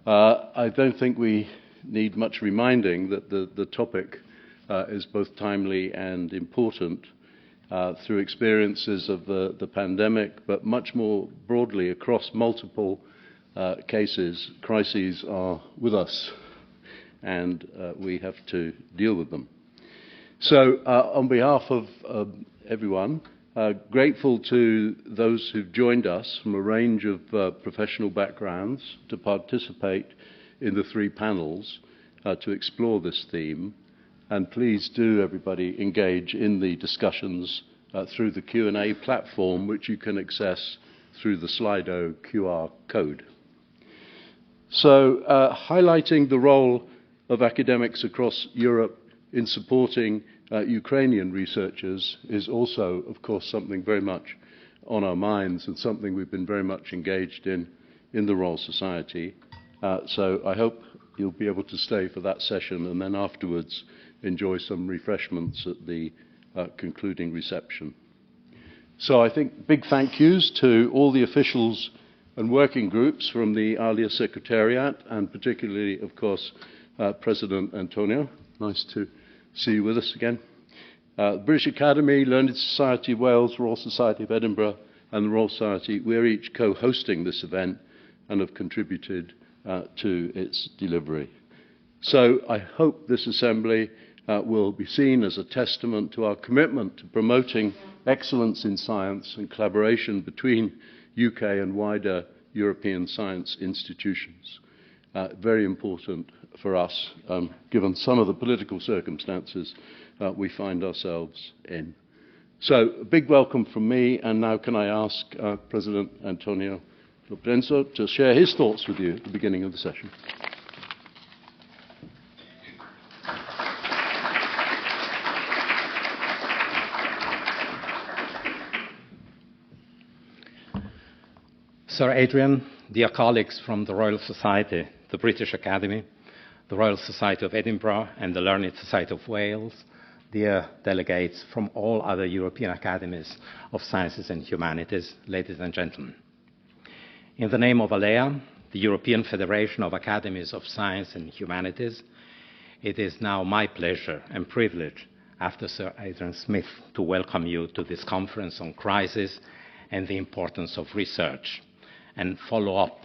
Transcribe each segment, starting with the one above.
I don't think we need much reminding that the topic is both timely and important through experiences of the pandemic, but much more broadly across multiple cases. Crises are with us, and we have to deal with them. So on behalf of everyone, grateful to those who've joined us from a range of professional backgrounds to participate in the three panels to explore this theme. And please do, everybody, engage in the discussions through the Q&A platform, which you can access through the Slido QR code. So highlighting the role of academics across Europe in supporting Ukrainian researchers is also, of course, something very much on our minds and something we've been very much engaged in the Royal Society. So I hope you'll be able to stay for that session and then afterwards enjoy some refreshments at the concluding reception. So I think big thank yous to all the officials and working groups from the ALIA Secretariat, and particularly, of course, President Antonio. Nice to see you with us again. British Academy, Learned Society of Wales, Royal Society of Edinburgh, and the Royal Society, we're each co-hosting this event and have contributed to its delivery. So I hope this assembly will be seen as a testament to our commitment to promoting excellence in science and collaboration between UK and wider European science institutions. Very important for us, given some of the political circumstances we find ourselves in. So a big welcome from me, and now can I ask President Antonio Lorenzo to share his thoughts with you at the beginning of the session. Sir Adrian, dear colleagues from the Royal Society, the British Academy, the Royal Society of Edinburgh, and the Learned Society of Wales, dear delegates from all other European academies of sciences and humanities, ladies and gentlemen. In the name of ALEA, the European Federation of Academies of Science and Humanities, it is now my pleasure and privilege, after Sir Adrian Smith, to welcome you to this conference on crisis and the importance of research, and follow up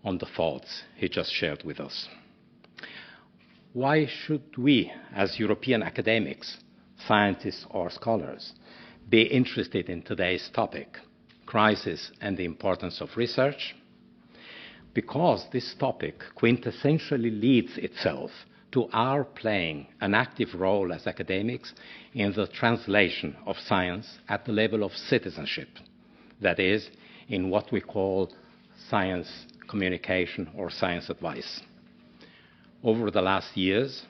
on the thoughts he just shared with us. Why should we, as European academics, scientists or scholars, be interested in today's topic, crisis and the importance of research? Because this topic quintessentially leads itself to our playing an active role as academics in the translation of science at the level of citizenship, that is, in what we call science communication or science advice. Over the last years,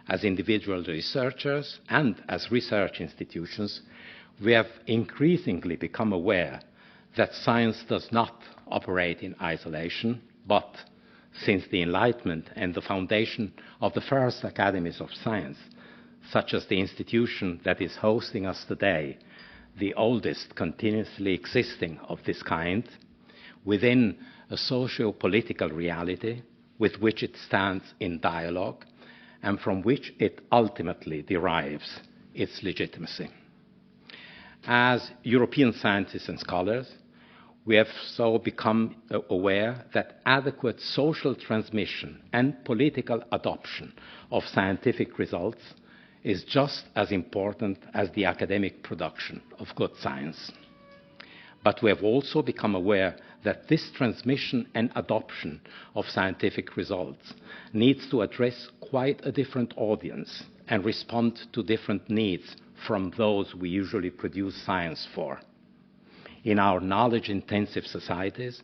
as individual researchers and as research institutions, we have increasingly become aware that science does not operate in isolation, but since the Enlightenment and the foundation of the first academies of science, such as the institution that is hosting us today, the oldest continuously existing of this kind, within a socio-political reality with which it stands in dialogue and from which it ultimately derives its legitimacy. As European scientists and scholars, we have so become aware that adequate social transmission and political adoption of scientific results is just as important as the academic production of good science. But we have also become aware that this transmission and adoption of scientific results needs to address quite a different audience and respond to different needs from those we usually produce science for. In our knowledge-intensive societies,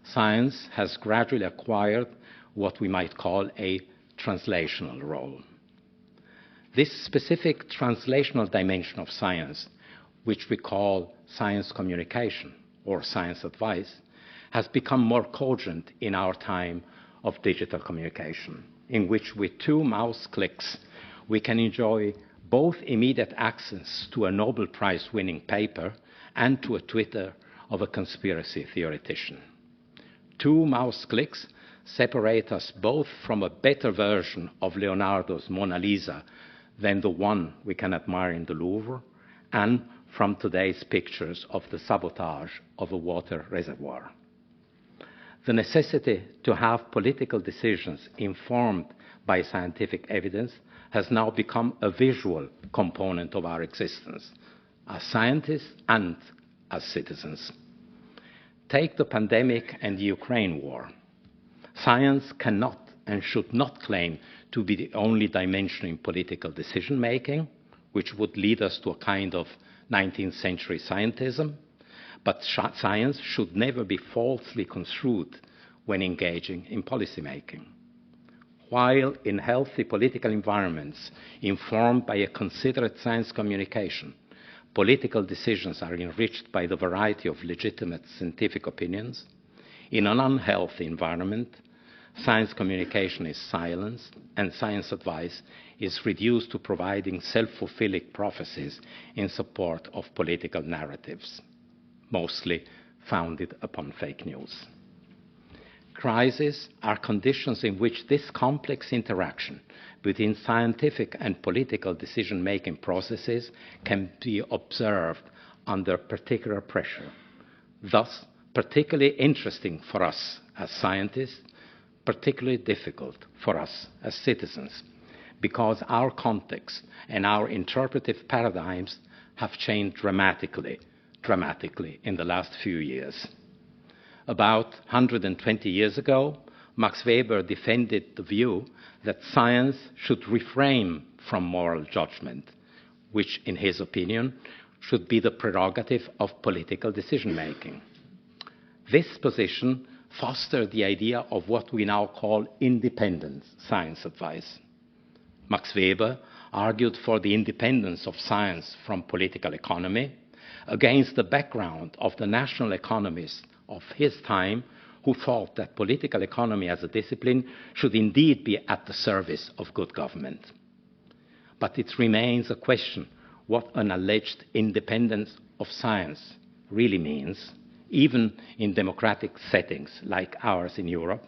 science has gradually acquired what we might call a translational role. This specific translational dimension of science, which we call science communication or science advice, has become more cogent in our time of digital communication, in which with 2 mouse clicks we can enjoy both immediate access to a Nobel Prize-winning paper and to a Twitter of a conspiracy theoretician. 2 mouse clicks separate us both from a better version of Leonardo's Mona Lisa than the one we can admire in the Louvre, and from today's pictures of the sabotage of a water reservoir. The necessity to have political decisions informed by scientific evidence has now become a visual component of our existence, as scientists and as citizens. Take the pandemic and the Ukraine war. Science cannot and should not claim to be the only dimension in political decision-making, which would lead us to a kind of 19th century scientism, but science should never be falsely construed when engaging in policymaking. While in healthy political environments informed by a considerate science communication, political decisions are enriched by the variety of legitimate scientific opinions, in an unhealthy environment, science communication is silenced, and science advice is reduced to providing self-fulfilling prophecies in support of political narratives, mostly founded upon fake news. Crises are conditions in which this complex interaction between scientific and political decision-making processes can be observed under particular pressure. Thus, particularly interesting for us as scientists, particularly difficult for us as citizens, because our context and our interpretive paradigms have changed dramatically in the last few years. About 120 years ago, Max Weber defended the view that science should refrain from moral judgment, which, in his opinion, should be the prerogative of political decision-making. This position fostered the idea of what we now call independent science advice. Max Weber argued for the independence of science from political economy against the background of the national economists of his time who thought that political economy as a discipline should indeed be at the service of good government. But it remains a question what an alleged independence of science really means, even in democratic settings like ours in Europe,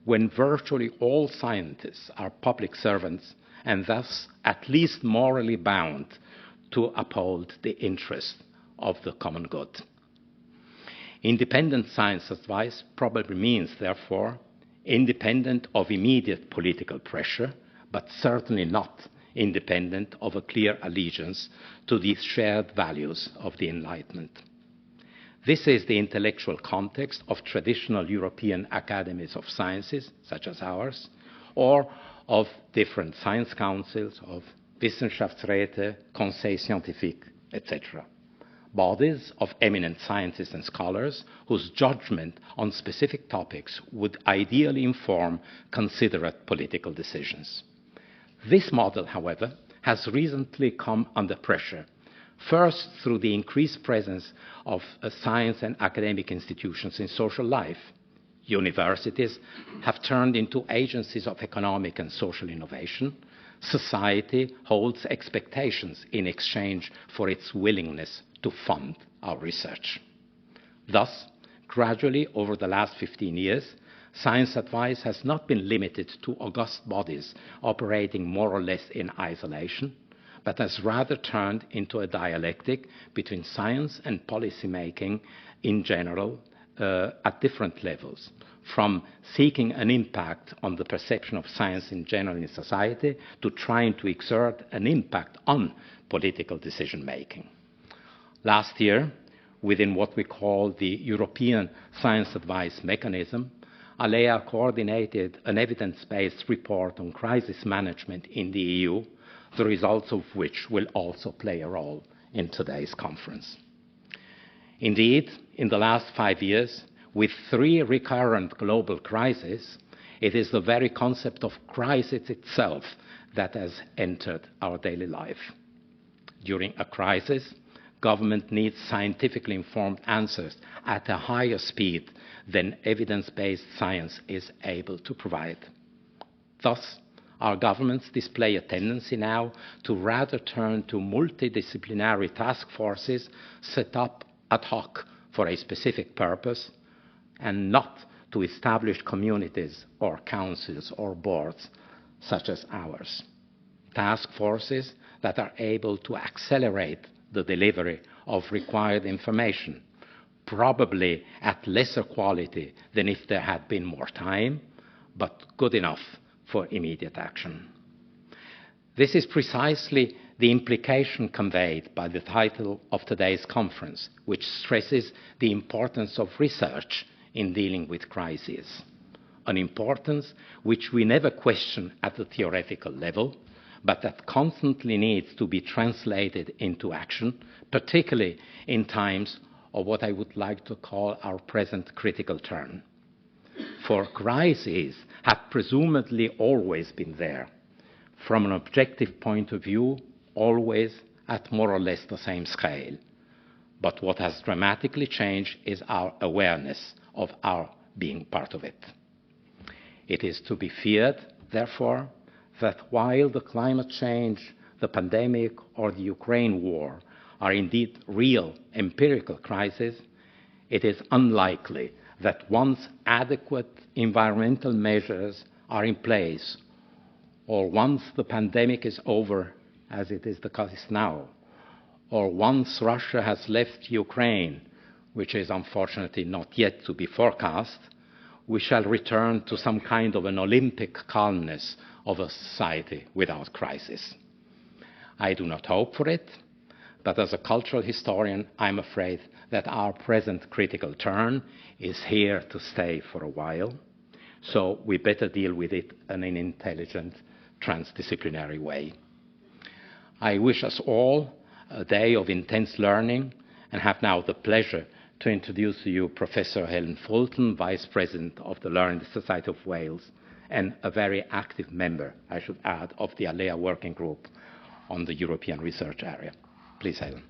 when virtually all scientists are public servants and thus at least morally bound to uphold the interest of the common good. Independent science advice probably means, therefore, independent of immediate political pressure, but certainly not independent of a clear allegiance to these shared values of the Enlightenment. This is the intellectual context of traditional European academies of sciences, such as ours, or of different science councils, of Wissenschaftsräte, Conseil Scientifique, etc. Bodies of eminent scientists and scholars whose judgment on specific topics would ideally inform considerate political decisions. This model, however, has recently come under pressure, first through the increased presence of science and academic institutions in social life. Universities have turned into agencies of economic and social innovation. Society holds expectations in exchange for its willingness to fund our research. Thus, gradually over the last 15 years, science advice has not been limited to august bodies operating more or less in isolation, but has rather turned into a dialectic between science and policy making in general at different levels, from seeking an impact on the perception of science in general in society to trying to exert an impact on political decision making. Last year, within what we call the European Science Advice Mechanism, ALEA coordinated an evidence-based report on crisis management in the EU, the results of which will also play a role in today's conference. Indeed, in the last 5 years, with 3 recurrent global crises, it is the very concept of crisis itself that has entered our daily life. During a crisis, government needs scientifically informed answers at a higher speed than evidence-based science is able to provide. Thus, our governments display a tendency now to rather turn to multidisciplinary task forces set up ad hoc for a specific purpose, and not to established communities or councils or boards such as ours. Task forces that are able to accelerate the delivery of required information, probably at lesser quality than if there had been more time, but good enough for immediate action. This is precisely the implication conveyed by the title of today's conference, which stresses the importance of research in dealing with crises, an importance which we never question at the theoretical level, but that constantly needs to be translated into action, particularly in times of what I would like to call our present critical turn. For crises have presumably always been there, from an objective point of view, always at more or less the same scale. But what has dramatically changed is our awareness of our being part of it. It is to be feared, therefore, that while the climate change, the pandemic, or the Ukraine war are indeed real empirical crises, it is unlikely that once adequate environmental measures are in place, or once the pandemic is over, as it is the case now, or once Russia has left Ukraine, which is unfortunately not yet to be forecast, we shall return to some kind of an Olympic calmness of a society without crisis. I do not hope for it, but as a cultural historian, I'm afraid that our present critical turn is here to stay for a while, so we better deal with it in an intelligent, transdisciplinary way. I wish us all a day of intense learning and have now the pleasure to introduce to you Professor Helen Fulton, Vice President of the Learned Society of Wales and a very active member, I should add, of the ALEA Working Group on the European Research Area. Please, Helen.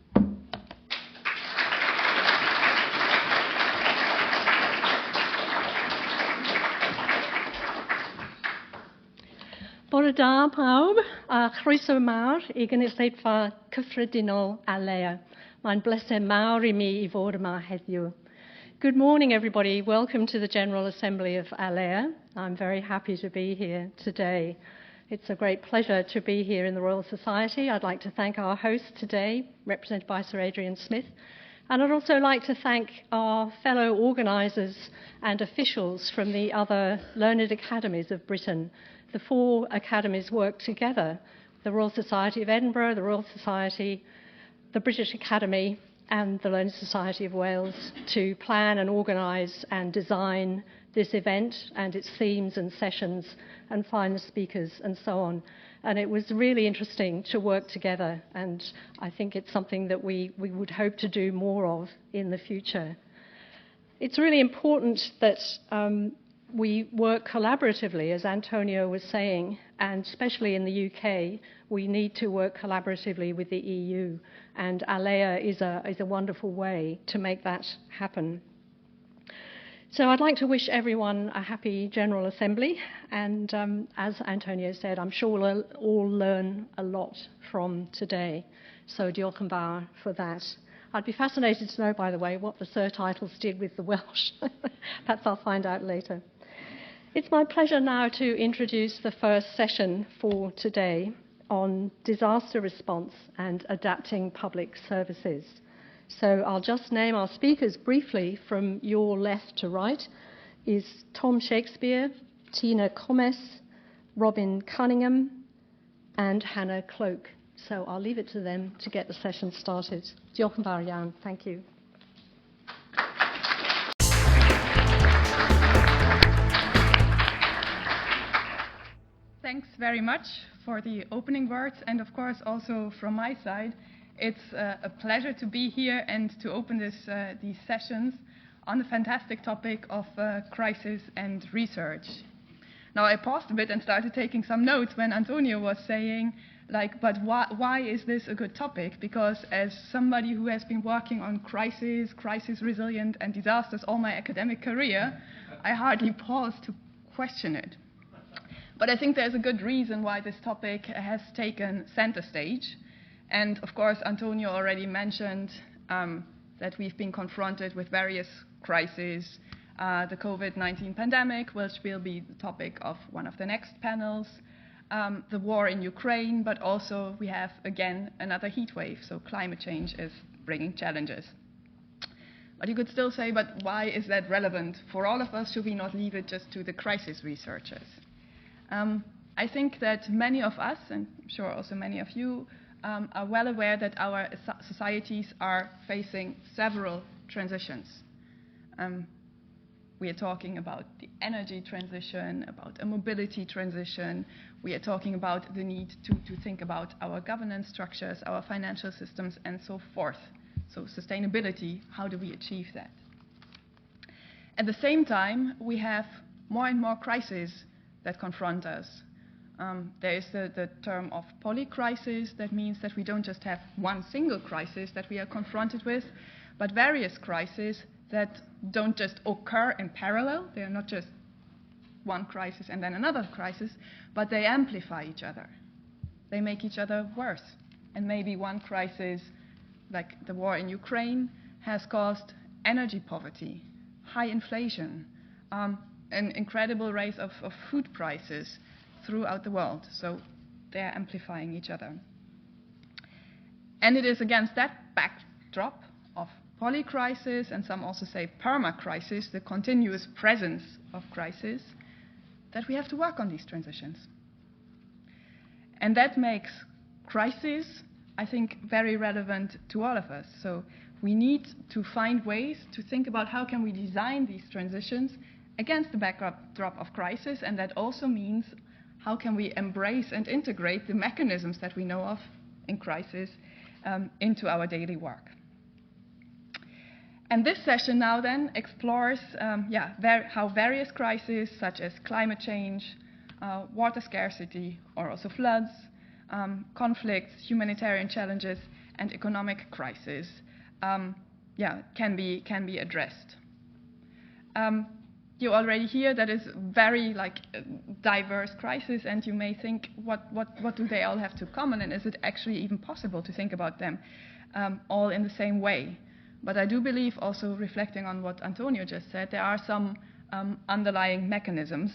Bore da pawb, a chroeso mawr I gynulleidfa cyffredinol ALEA. Mae'n bleser mawr I mi I fod yma heddiw. Good morning, everybody. Welcome to the General Assembly of ALEA. I'm very happy to be here today. It's a great pleasure to be here in the Royal Society. I'd like to thank our host today, represented by Sir Adrian Smith. And I'd also like to thank our fellow organisers and officials from the other learned academies of Britain. The 4 academies work together, the Royal Society of Edinburgh, the Royal Society, the British Academy and the Learned Society of Wales to plan and organise and design this event and its themes and sessions and find the speakers and so on. And it was really interesting to work together, and I think it's something that we would hope to do more of in the future. It's really important that we work collaboratively, as Antonio was saying, and especially in the UK, we need to work collaboratively with the EU, and ALEA is a wonderful way to make that happen. So I'd like to wish everyone a happy General Assembly, and as Antonio said, I'm sure we'll all learn a lot from today. So diolch yn fawr for that. I'd be fascinated to know, by the way, what the surtitles did with the Welsh. Perhaps I'll find out later. It's my pleasure now to introduce the first session for today on disaster response and adapting public services. So I'll just name our speakers briefly from your left to right is Tom Shakespeare, Tina Comes, Robin Coningham, and Hannah Cloke. So I'll leave it to them to get the session started. Diolch yn fawr iawn. Thank you. Thanks very much for the opening words, and of course also from my side, it's a pleasure to be here and to open these sessions on the fantastic topic of crisis and research. Now I paused a bit and started taking some notes when Antonio was saying, but why is this a good topic? Because as somebody who has been working on crisis resilient and disasters all my academic career, I hardly pause to question it. But I think there's a good reason why this topic has taken center stage. And of course, Antonio already mentioned that we've been confronted with various crises the COVID-19 pandemic, which will be the topic of one of the next panels, the war in Ukraine, but also we have, again, another heat wave, so climate change is bringing challenges. But you could still say, but why is that relevant for all of us? Should we not leave it just to the crisis researchers? I think that many of us, and I'm sure also many of you, are well aware that our societies are facing several transitions. We are talking about the energy transition, about a mobility transition. We are talking about the need to think about our governance structures, our financial systems, and so forth. So sustainability, how do we achieve that? At the same time, we have more and more crises that confront us. There is the term of polycrisis. That means that we don't just have one single crisis that we are confronted with, but various crises that don't just occur in parallel. They are not just one crisis and then another crisis, but they amplify each other. They make each other worse. And maybe one crisis, like the war in Ukraine, has caused energy poverty, high inflation, an incredible rise of food prices throughout the world. So they're amplifying each other. And it is against that backdrop of polycrisis, and some also say permacrisis, the continuous presence of crisis, that we have to work on these transitions. And that makes crisis, I think, very relevant to all of us. So we need to find ways to think about how can we design these transitions against the backdrop of crisis, and that also means how can we embrace and integrate the mechanisms that we know of in crisis into our daily work. And this session now then explores how various crises such as climate change, water scarcity, or also floods, conflicts, humanitarian challenges, and economic crises can be addressed. You already hear that is very diverse crisis, and you may think, what do they all have to common, and is it actually even possible to think about them all in the same way? But I do believe, also reflecting on what Antonio just said, there are some underlying mechanisms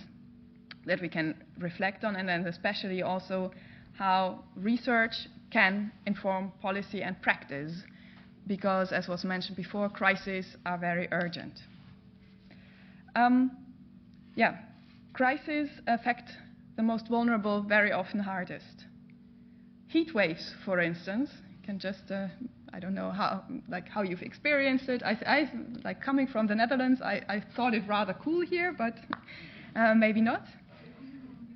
that we can reflect on, and then especially also how research can inform policy and practice, because, as was mentioned before, crises are very urgent. Crises affect the most vulnerable very often hardest. Heat waves, for instance, can just, I don't know how you've experienced it. I coming from the Netherlands, I thought it rather cool here, but maybe not.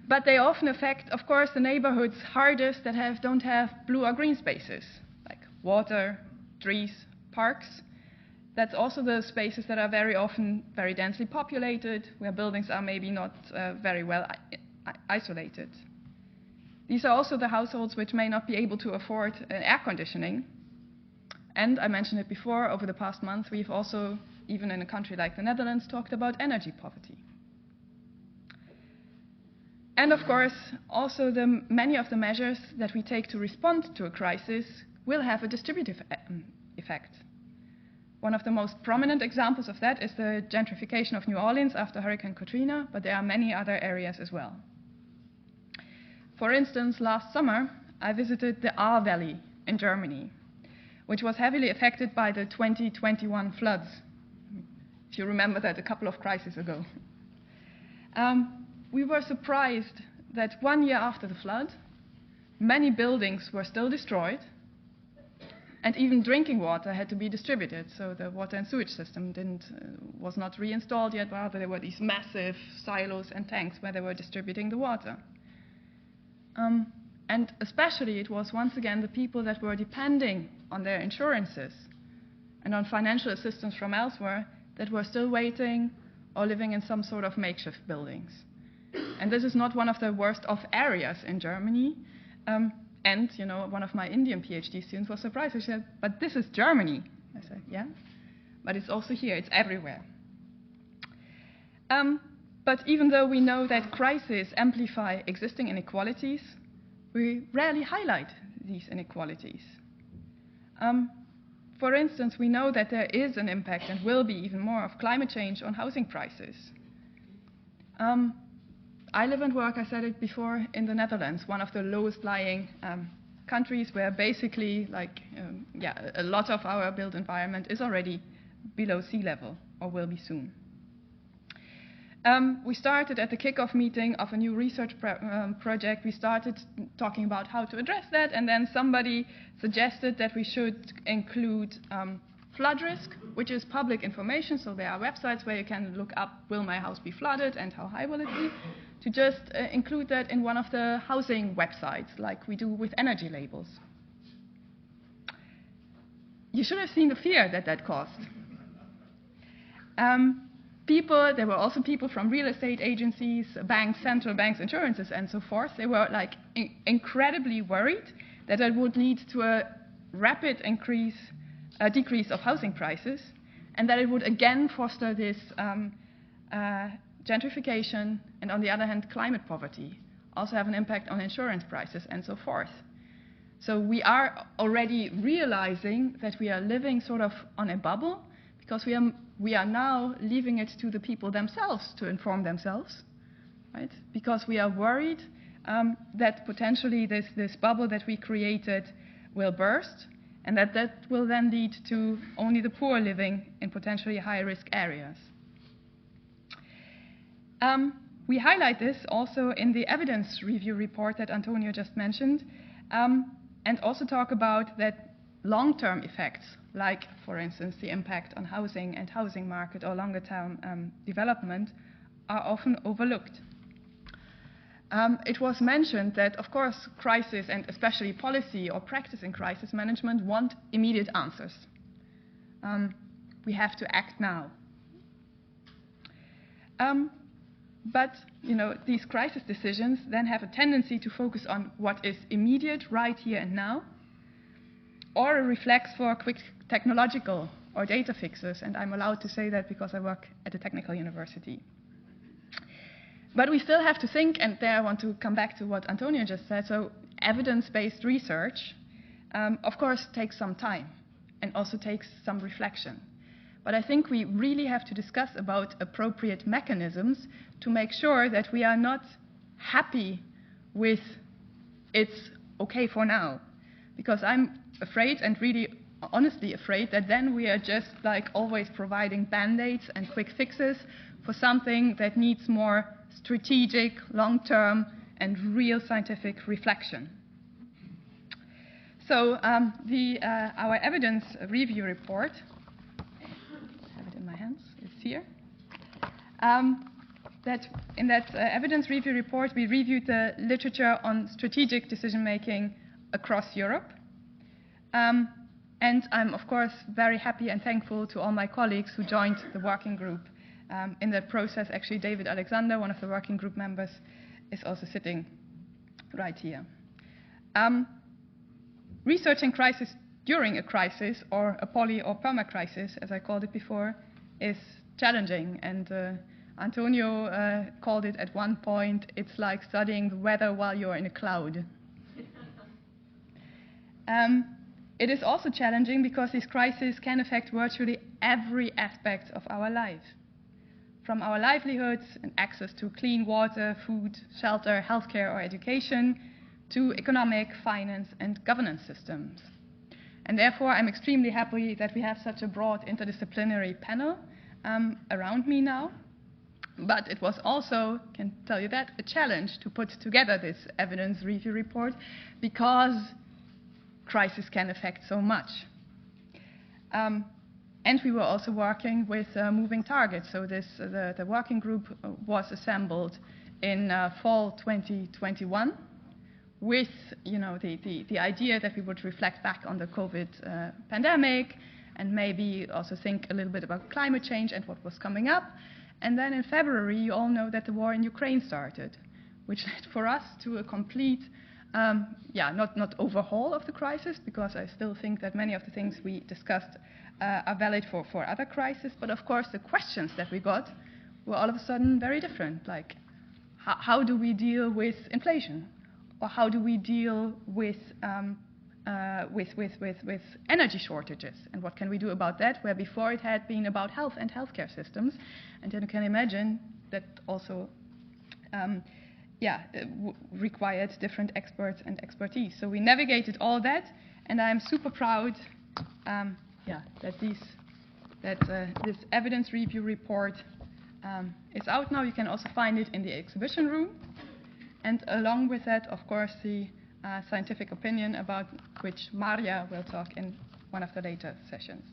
But they often affect, of course, the neighborhoods hardest that don't have blue or green spaces, like water, trees, parks. That's also the spaces that are very often very densely populated, where buildings are maybe not very well isolated. These are also the households which may not be able to afford air conditioning. And I mentioned it before, over the past month, we've also, even in a country like the Netherlands, talked about energy poverty. And of course, also many of the measures that we take to respond to a crisis will have a distributive effect. One of the most prominent examples of that is the gentrification of New Orleans after Hurricane Katrina, but there are many other areas as well. For instance, last summer, I visited the Ahr Valley in Germany, which was heavily affected by the 2021 floods, if you remember that a couple of crises ago. We were surprised that 1 year after the flood, many buildings were still destroyed, and even drinking water had to be distributed. So the water and sewage system was not reinstalled yet, rather there were these massive silos and tanks where they were distributing the water. And especially it was once again the people that were depending on their insurances and on financial assistance from elsewhere that were still waiting or living in some sort of makeshift buildings. And this is not one of the worst off areas in Germany. And, one of my Indian PhD students was surprised. He said, but this is Germany. I said, yeah, but it's also here. It's everywhere. But even though we know that crises amplify existing inequalities, we rarely highlight these inequalities. for instance, we know that there is an impact, and will be even more, of climate change on housing prices. I live and work, I said it before, in the Netherlands, one of the lowest lying countries where basically a lot of our built environment is already below sea level, or will be soon. We started at the kickoff meeting of a new research project. We started talking about how to address that, and then somebody suggested that we should include flood risk, which is public information, so there are websites where you can look up, will my house be flooded and how high will it be, to just include that in one of the housing websites, like we do with energy labels. You should have seen the fear that that caused. There were also people from real estate agencies, banks, central banks, insurances, and so forth. They were like incredibly worried that it would lead to a rapid decrease of housing prices, and that it would again foster this gentrification, and on the other hand, climate poverty, also have an impact on insurance prices, and so forth. So we are already realizing that we are living sort of on a bubble, because we are now leaving it to the people themselves to inform themselves, right? Because we are worried that potentially this bubble that we created will burst, and that will then lead to only the poor living in potentially high-risk areas. We highlight this also in the evidence review report that Antonio just mentioned, and also talk about that long-term effects, like, for instance, the impact on housing and housing market or longer-term development, are often overlooked. It was mentioned that, of course, crisis, and especially policy or practice in crisis management, want immediate answers. We have to act now. But these crisis decisions then have a tendency to focus on what is immediate, right here and now, or a reflex for quick technological or data fixes, and I'm allowed to say that because I work at a technical university. But we still have to think, and there I want to come back to what Antonio just said, so evidence-based research, of course, takes some time and also takes some reflection. But I think we really have to discuss about appropriate mechanisms to make sure that we are not happy with it's okay for now. Because I'm afraid, and really honestly afraid, that then we are just like always providing band-aids and quick fixes for something that needs more strategic, long-term, and real scientific reflection. So our evidence review report, I have it in my hands, it's here. In that evidence review report, we reviewed the literature on strategic decision-making across Europe. And I'm, of course, very happy and thankful to all my colleagues who joined the working group. In that process, actually, David Alexander, one of the working group members, is also sitting right here. Researching crisis during a crisis, or a poly or perma-crisis, as I called it before, is challenging. And Antonio called it at one point, it's like studying the weather while you're in a cloud. It is also challenging because these crises can affect virtually every aspect of our life. From our livelihoods and access to clean water, food, shelter, healthcare or education, to economic, finance and governance systems. And therefore, I'm extremely happy that we have such a broad interdisciplinary panel around me now. But it was also, I can tell you that, a challenge to put together this evidence review report, because crisis can affect so much. And we were also working with moving targets. So the working group was assembled in fall 2021 with the idea that we would reflect back on the COVID pandemic and maybe also think a little bit about climate change and what was coming up. And then in February, you all know that the war in Ukraine started, which led for us to a complete not overhaul of the crisis, because I still think that many of the things we discussed are valid for other crises. But of course, the questions that we got were all of a sudden very different. Like, how do we deal with inflation? Or how do we deal with with energy shortages, and what can we do about that, where before it had been about health and healthcare systems. And then you can imagine that also required different experts and expertise. So we navigated all that, and I am super proud that this evidence review report is out now. You can also find it in the exhibition room, and along with that, of course, the scientific opinion about which Maria will talk in one of the later sessions.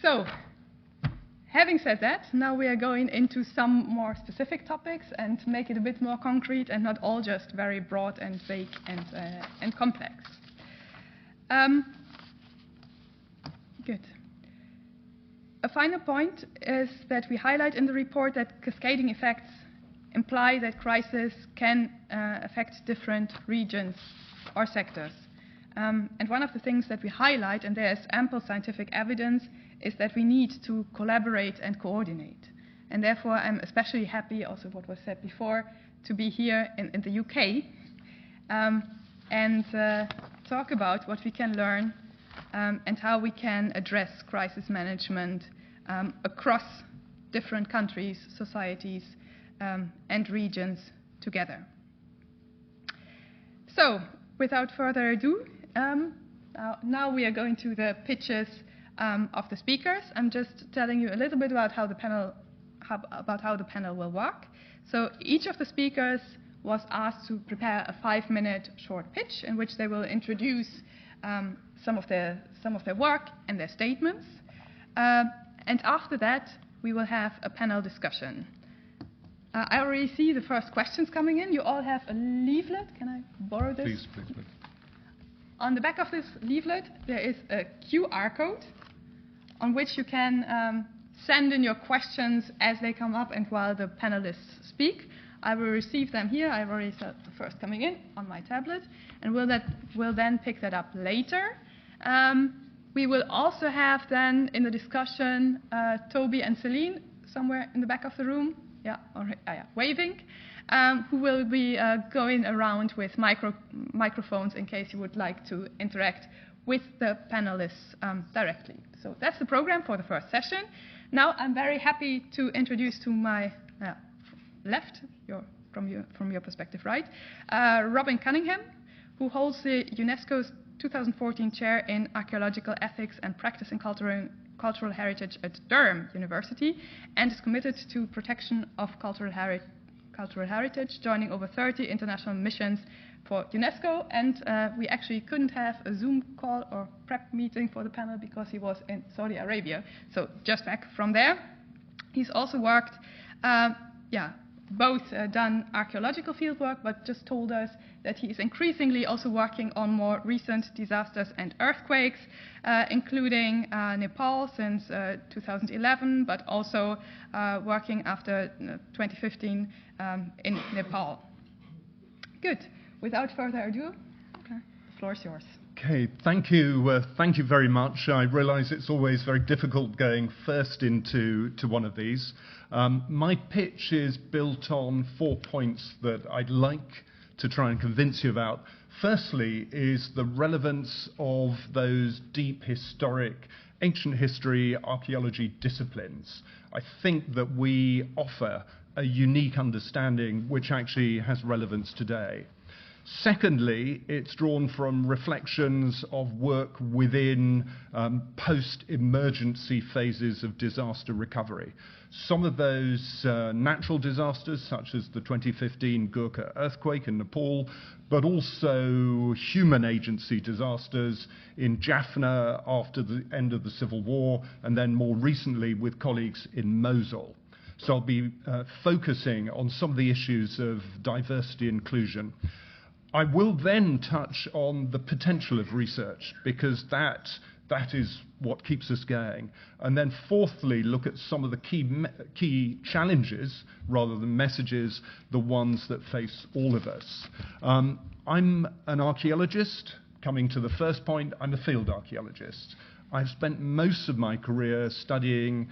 So, having said that, now we are going into some more specific topics and make it a bit more concrete and not all just very broad and vague and complex. Good. A final point is that we highlight in the report that cascading effects imply that crisis can affect different regions or sectors. And one of the things that we highlight, and there's ample scientific evidence, is that we need to collaborate and coordinate. And therefore, I'm especially happy, also what was said before, to be here in the UK and talk about what we can learn and how we can address crisis management across different countries, societies, and regions together. So, without further ado, now we are going to the pitches of the speakers. I'm just telling you a little bit about how the panel will work. So each of the speakers was asked to prepare a 5-minute short pitch in which they will introduce some of their work and their statements. And after that, we will have a panel discussion. I already see the first questions coming in. You all have a leaflet. Can I borrow this? Please. On the back of this leaflet, there is a QR code on which you can send in your questions as they come up and while the panelists speak. I will receive them here. I've already said the first coming in on my tablet, and we'll then pick that up later. We will also have then in the discussion Toby and Celine somewhere in the back of the room. Waving, who will be going around with microphones in case you would like to interact with the panelists directly. So that's the program for the first session. Now I'm very happy to introduce to my left, from your perspective right, Robin Coningham, who holds the UNESCO's 2014 Chair in Archaeological Ethics and Practice in Cultural Heritage at Durham University, and is committed to protection of cultural heritage, joining over 30 international missions for UNESCO. And we actually couldn't have a Zoom call or prep meeting for the panel because he was in Saudi Arabia. So just back from there. He's also worked, both done archaeological fieldwork, but just told us that he is increasingly also working on more recent disasters and earthquakes, including Nepal since 2011, but also working after 2015 in Nepal. Good. Without further ado, the floor is yours. Okay, thank you very much. I realise it's always very difficult going first into one of these. My pitch is built on 4 points that I'd like to try and convince you about. Firstly is the relevance of those deep historic, ancient history, archaeology disciplines. I think that we offer a unique understanding which actually has relevance today. Secondly, it's drawn from reflections of work within post-emergency phases of disaster recovery. Some of those natural disasters, such as the 2015 Gurkha earthquake in Nepal, but also human agency disasters in Jaffna after the end of the Civil War, and then more recently with colleagues in Mosul. So I'll be focusing on some of the issues of diversity and inclusion. I will then touch on the potential of research, because that is what keeps us going. And then fourthly, look at some of the key challenges, rather than messages, the ones that face all of us. I'm an archaeologist. Coming to the first point, I'm a field archaeologist. I've spent most of my career studying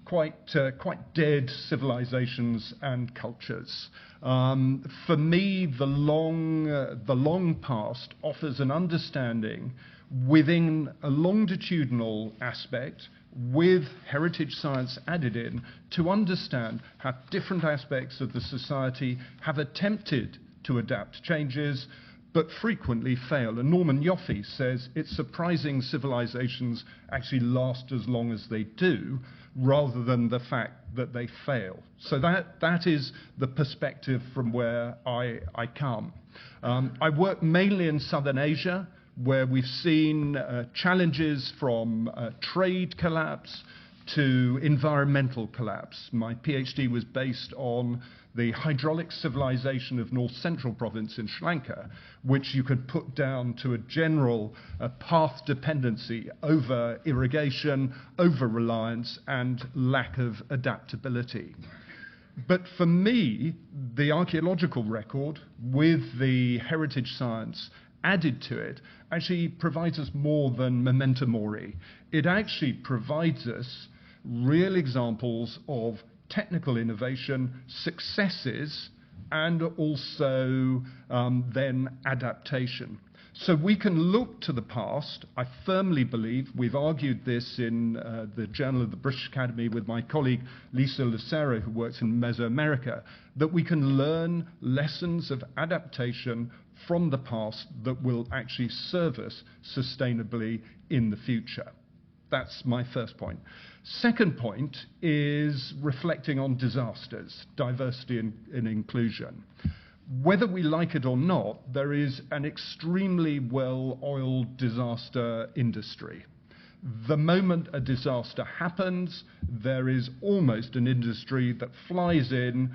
quite dead civilizations and cultures. For me, the long past offers an understanding within a longitudinal aspect with heritage science added in to understand how different aspects of the society have attempted to adapt to changes but frequently fail. And Norman Yoffe says it's surprising civilizations actually last as long as they do, rather than the fact that they fail. So that is the perspective from where I come. I work mainly in Southern Asia, where we've seen challenges from trade collapse to environmental collapse. My PhD was based on the hydraulic civilization of North Central Province in Sri Lanka, which you could put down to a general path dependency over irrigation, over reliance, and lack of adaptability. But for me, the archaeological record with the heritage science added to it actually provides us more than memento mori. It actually provides us real examples of technical innovation, successes, and also then adaptation. So we can look to the past. I firmly believe, we've argued this in the Journal of the British Academy with my colleague Lisa Lucero, who works in Mesoamerica, that we can learn lessons of adaptation from the past that will actually serve us sustainably in the future. That's my first point. Second point is reflecting on disasters, diversity and inclusion. Whether we like it or not, there is an extremely well-oiled disaster industry. The moment a disaster happens, there is almost an industry that flies in.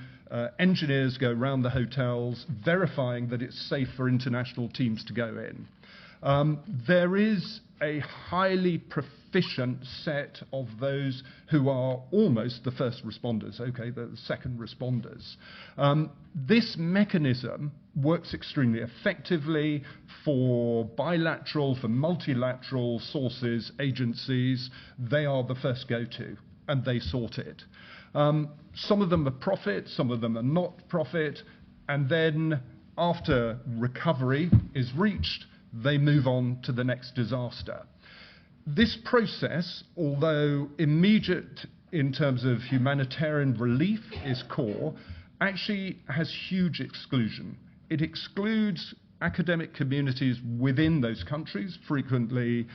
Engineers go around the hotels verifying that it's safe for international teams to go in. There is a highly proficient set of those who are almost the first responders, okay, the second responders. This mechanism works extremely effectively for bilateral, for multilateral sources, agencies. They are the first go-to, and they sort it. Some of them are profit, some of them are not profit, and then after recovery is reached, they move on to the next disaster. This process, although immediate in terms of humanitarian relief is core, actually has huge exclusion. It excludes academic communities within those countries, frequently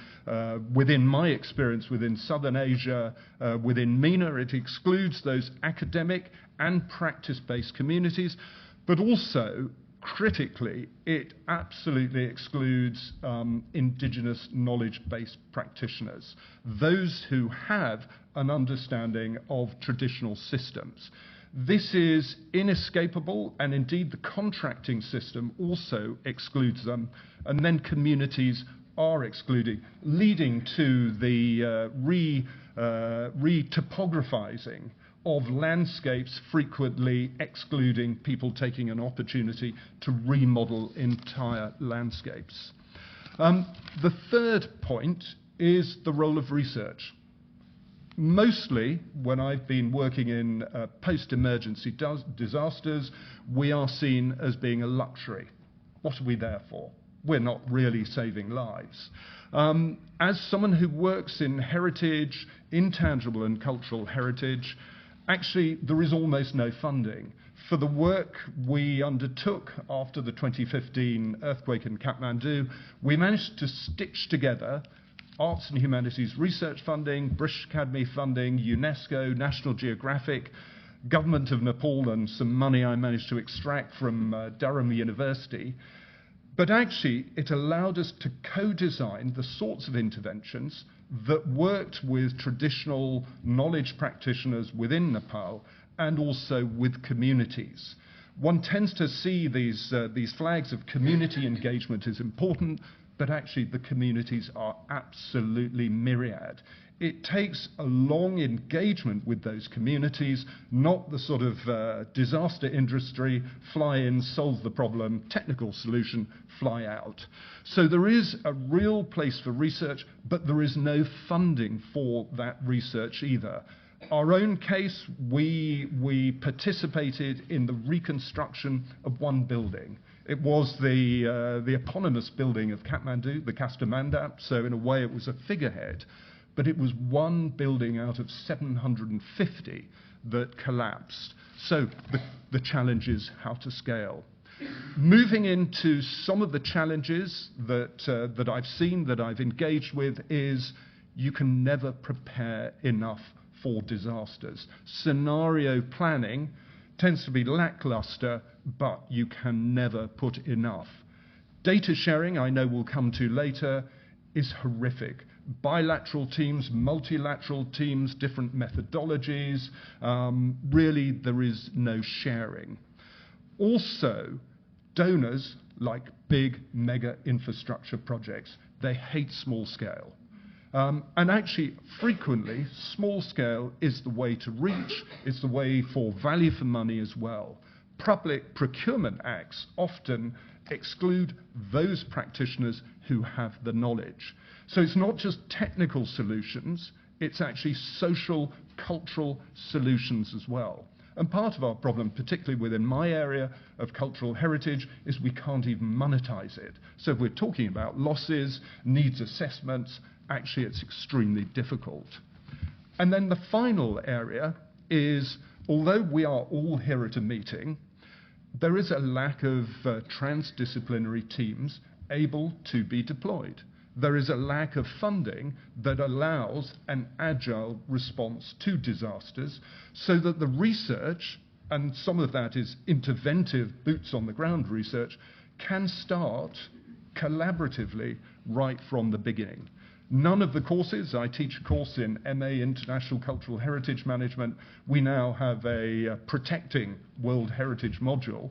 within my experience within Southern Asia, within MENA, it excludes those academic and practice-based communities, but also critically, it absolutely excludes indigenous knowledge-based practitioners, those who have an understanding of traditional systems. This is inescapable, and indeed the contracting system also excludes them, and then communities are excluded, leading to the re-topographizing of landscapes, frequently excluding people taking an opportunity to remodel entire landscapes. The third point is the role of research. Mostly, when I've been working in post-emergency disasters, we are seen as being a luxury. What are we there for? We're not really saving lives. As someone who works in heritage, intangible and cultural heritage, actually, there is almost no funding. For the work we undertook after the 2015 earthquake in Kathmandu, we managed to stitch together arts and humanities research funding, British Academy funding, UNESCO, National Geographic, Government of Nepal, and some money I managed to extract from Durham University. But actually, it allowed us to co-design the sorts of interventions that worked with traditional knowledge practitioners within Nepal and also with communities. One tends to see these flags of community engagement as important, but actually the communities are absolutely myriad. It takes a long engagement with those communities, not the sort of disaster industry, fly in, solve the problem, technical solution, fly out. So there is a real place for research, but there is no funding for that research either. our own case, we participated in the reconstruction of one building. It was the eponymous building of Kathmandu, the Kasta Mandap, so in a way it was a figurehead, but it was one building out of 750 that collapsed. So the challenge is how to scale. Moving into some of the challenges that I've seen, that I've engaged with, is you can never prepare enough for disasters. Scenario planning tends to be lackluster, but you can never put enough. Data sharing, I know we'll come to later, is horrific. Bilateral teams, multilateral teams, different methodologies, really there is no sharing. Also, donors like big mega infrastructure projects, they hate small scale. And actually, frequently, small scale is the way to reach, it's the way for value for money as well. Public procurement acts often exclude those practitioners who have the knowledge. So it's not just technical solutions, it's actually social, cultural solutions as well. And part of our problem, particularly within my area of cultural heritage, is we can't even monetize it. So if we're talking about losses, needs assessments, actually it's extremely difficult. And then the final area is, although we are all here at a meeting, there is a lack of transdisciplinary teams able to be deployed. There is a lack of funding that allows an agile response to disasters, so that the research, and some of that is interventive boots on the ground research, can start collaboratively right from the beginning. None of the courses, I teach a course in MA International Cultural Heritage Management, we now have a Protecting World Heritage module.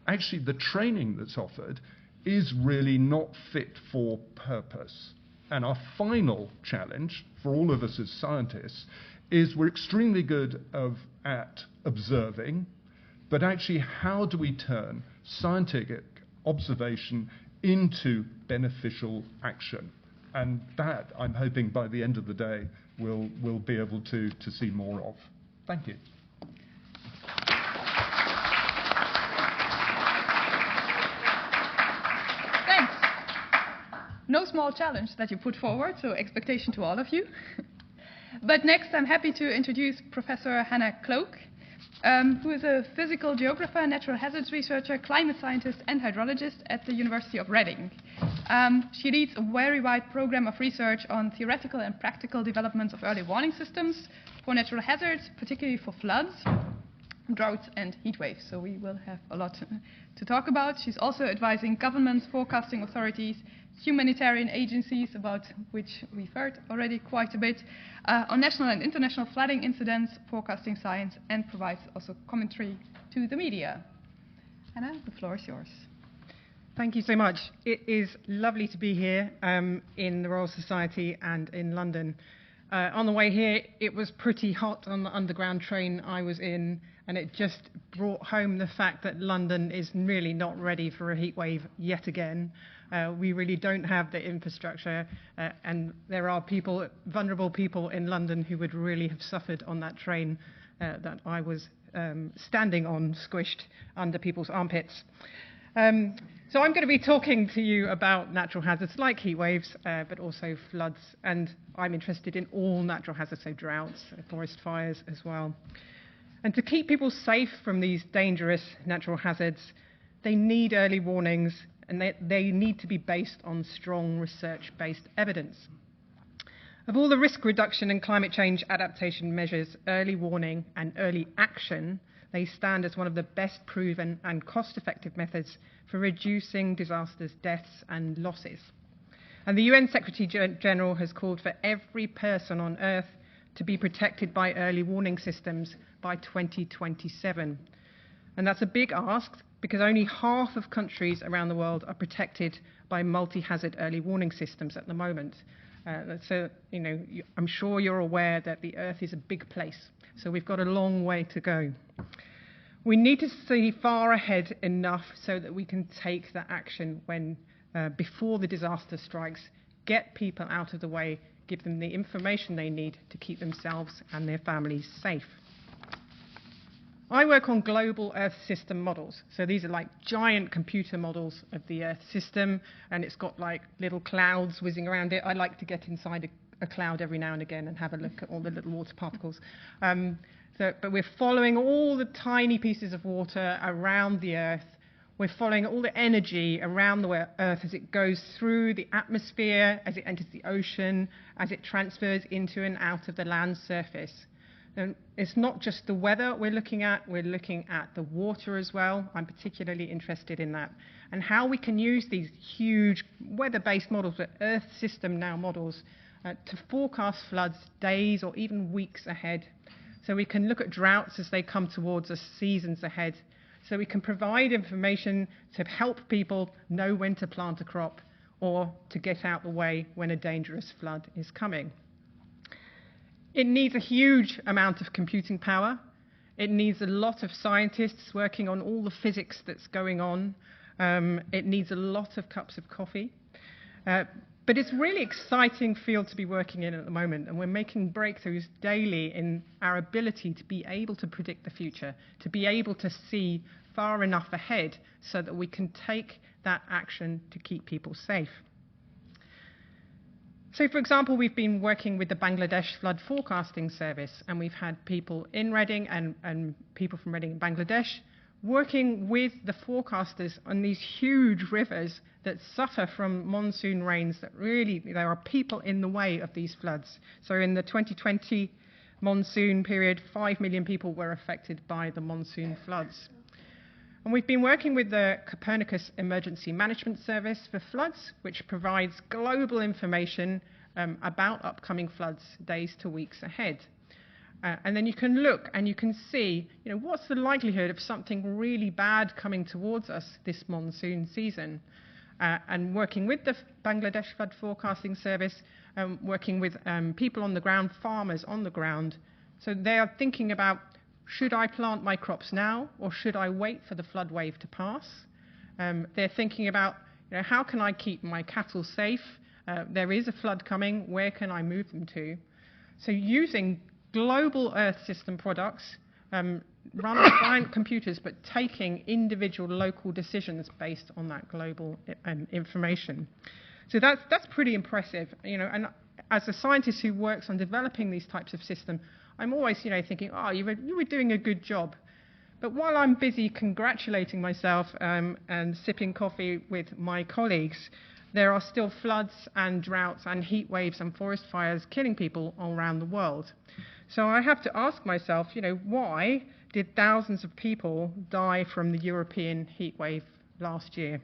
Actually, the training that's offered is really not fit for purpose. And our final challenge for all of us as scientists is we're extremely good at observing, but actually how do we turn scientific observation into beneficial action? And that, I'm hoping by the end of the day, we'll be able to see more of. Thank you. Thanks. No small challenge that you put forward, so expectation to all of you. But next, I'm happy to introduce Professor Hannah Cloke, who is a physical geographer, natural hazards researcher, climate scientist, and hydrologist at the University of Reading. She leads a very wide program of research on theoretical and practical developments of early warning systems for natural hazards, particularly for floods, droughts, and heat waves. So we will have a lot to talk about. She's also advising governments, forecasting authorities, humanitarian agencies, about which we've heard already quite a bit, on national and international flooding incidents, forecasting science, and provides also commentary to the media. Hannah, the floor is yours. Thank you so much. It is lovely to be here in the Royal Society and in London. On the way here, it was pretty hot on the underground train I was in, and it just brought home the fact that London is really not ready for a heat wave yet again. We really don't have the infrastructure, and there are people, vulnerable people in London who would really have suffered on that train that I was standing on, squished under people's armpits. So I'm going to be talking to you about natural hazards like heat waves, but also floods, and I'm interested in all natural hazards, so droughts, forest fires as well. And to keep people safe from these dangerous natural hazards, they need early warnings, and they need to be based on strong research-based evidence. Of all the risk reduction and climate change adaptation measures, early warning and early action, they stand as one of the best proven and cost-effective methods for reducing disasters, deaths and losses. And the UN Secretary General has called for every person on Earth to be protected by early warning systems by 2027. And that's a big ask, because only half of countries around the world are protected by multi-hazard early warning systems at the moment. So, I'm sure you're aware that the Earth is a big place, so we've got a long way to go. We need to see far ahead enough so that we can take that action when, before the disaster strikes, get people out of the way, give them the information they need to keep themselves and their families safe. I work on global Earth system models. So these are like giant computer models of the Earth system, and it's got like little clouds whizzing around it. I like to get inside a cloud every now and again and have a look at all the little water particles. But we're following all the tiny pieces of water around the Earth. We're following all the energy around the Earth as it goes through the atmosphere, as it enters the ocean, as it transfers into and out of the land surface. And it's not just the weather we're looking at the water as well. I'm particularly interested in that. And how we can use these huge weather-based models, but Earth system now models, to forecast floods days or even weeks ahead. So we can look at droughts as they come towards us seasons ahead. So we can provide information to help people know when to plant a crop or to get out the way when a dangerous flood is coming. It needs a huge amount of computing power. It needs a lot of scientists working on all the physics that's going on. It needs a lot of cups of coffee. But it's a really exciting field to be working in at the moment, and we're making breakthroughs daily in our ability to be able to predict the future, to be able to see far enough ahead so that we can take that action to keep people safe. So, for example, we've been working with the Bangladesh Flood Forecasting Service, and we've had people in Reading and people from Reading in Bangladesh working with the forecasters on these huge rivers that suffer from monsoon rains that really, there are people in the way of these floods. So in the 2020 monsoon period, 5 million people were affected by the monsoon floods. And we've been working with the Copernicus Emergency Management Service for floods, which provides global information about upcoming floods days to weeks ahead. And then you can look and you can see, what's the likelihood of something really bad coming towards us this monsoon season. And working with the Bangladesh Flood Forecasting Service, working with people on the ground, farmers on the ground. So they are thinking about, should I plant my crops now or should I wait for the flood wave to pass? They're thinking about, how can I keep my cattle safe? There is a flood coming, where can I move them to? So using global Earth system products, run on giant computers, but taking individual local decisions based on that global information. So that's pretty impressive, and as a scientist who works on developing these types of systems, I'm always, thinking, you were doing a good job. But while I'm busy congratulating myself and sipping coffee with my colleagues, there are still floods and droughts and heat waves and forest fires killing people all around the world. So I have to ask myself, why did thousands of people die from the European heat wave last year?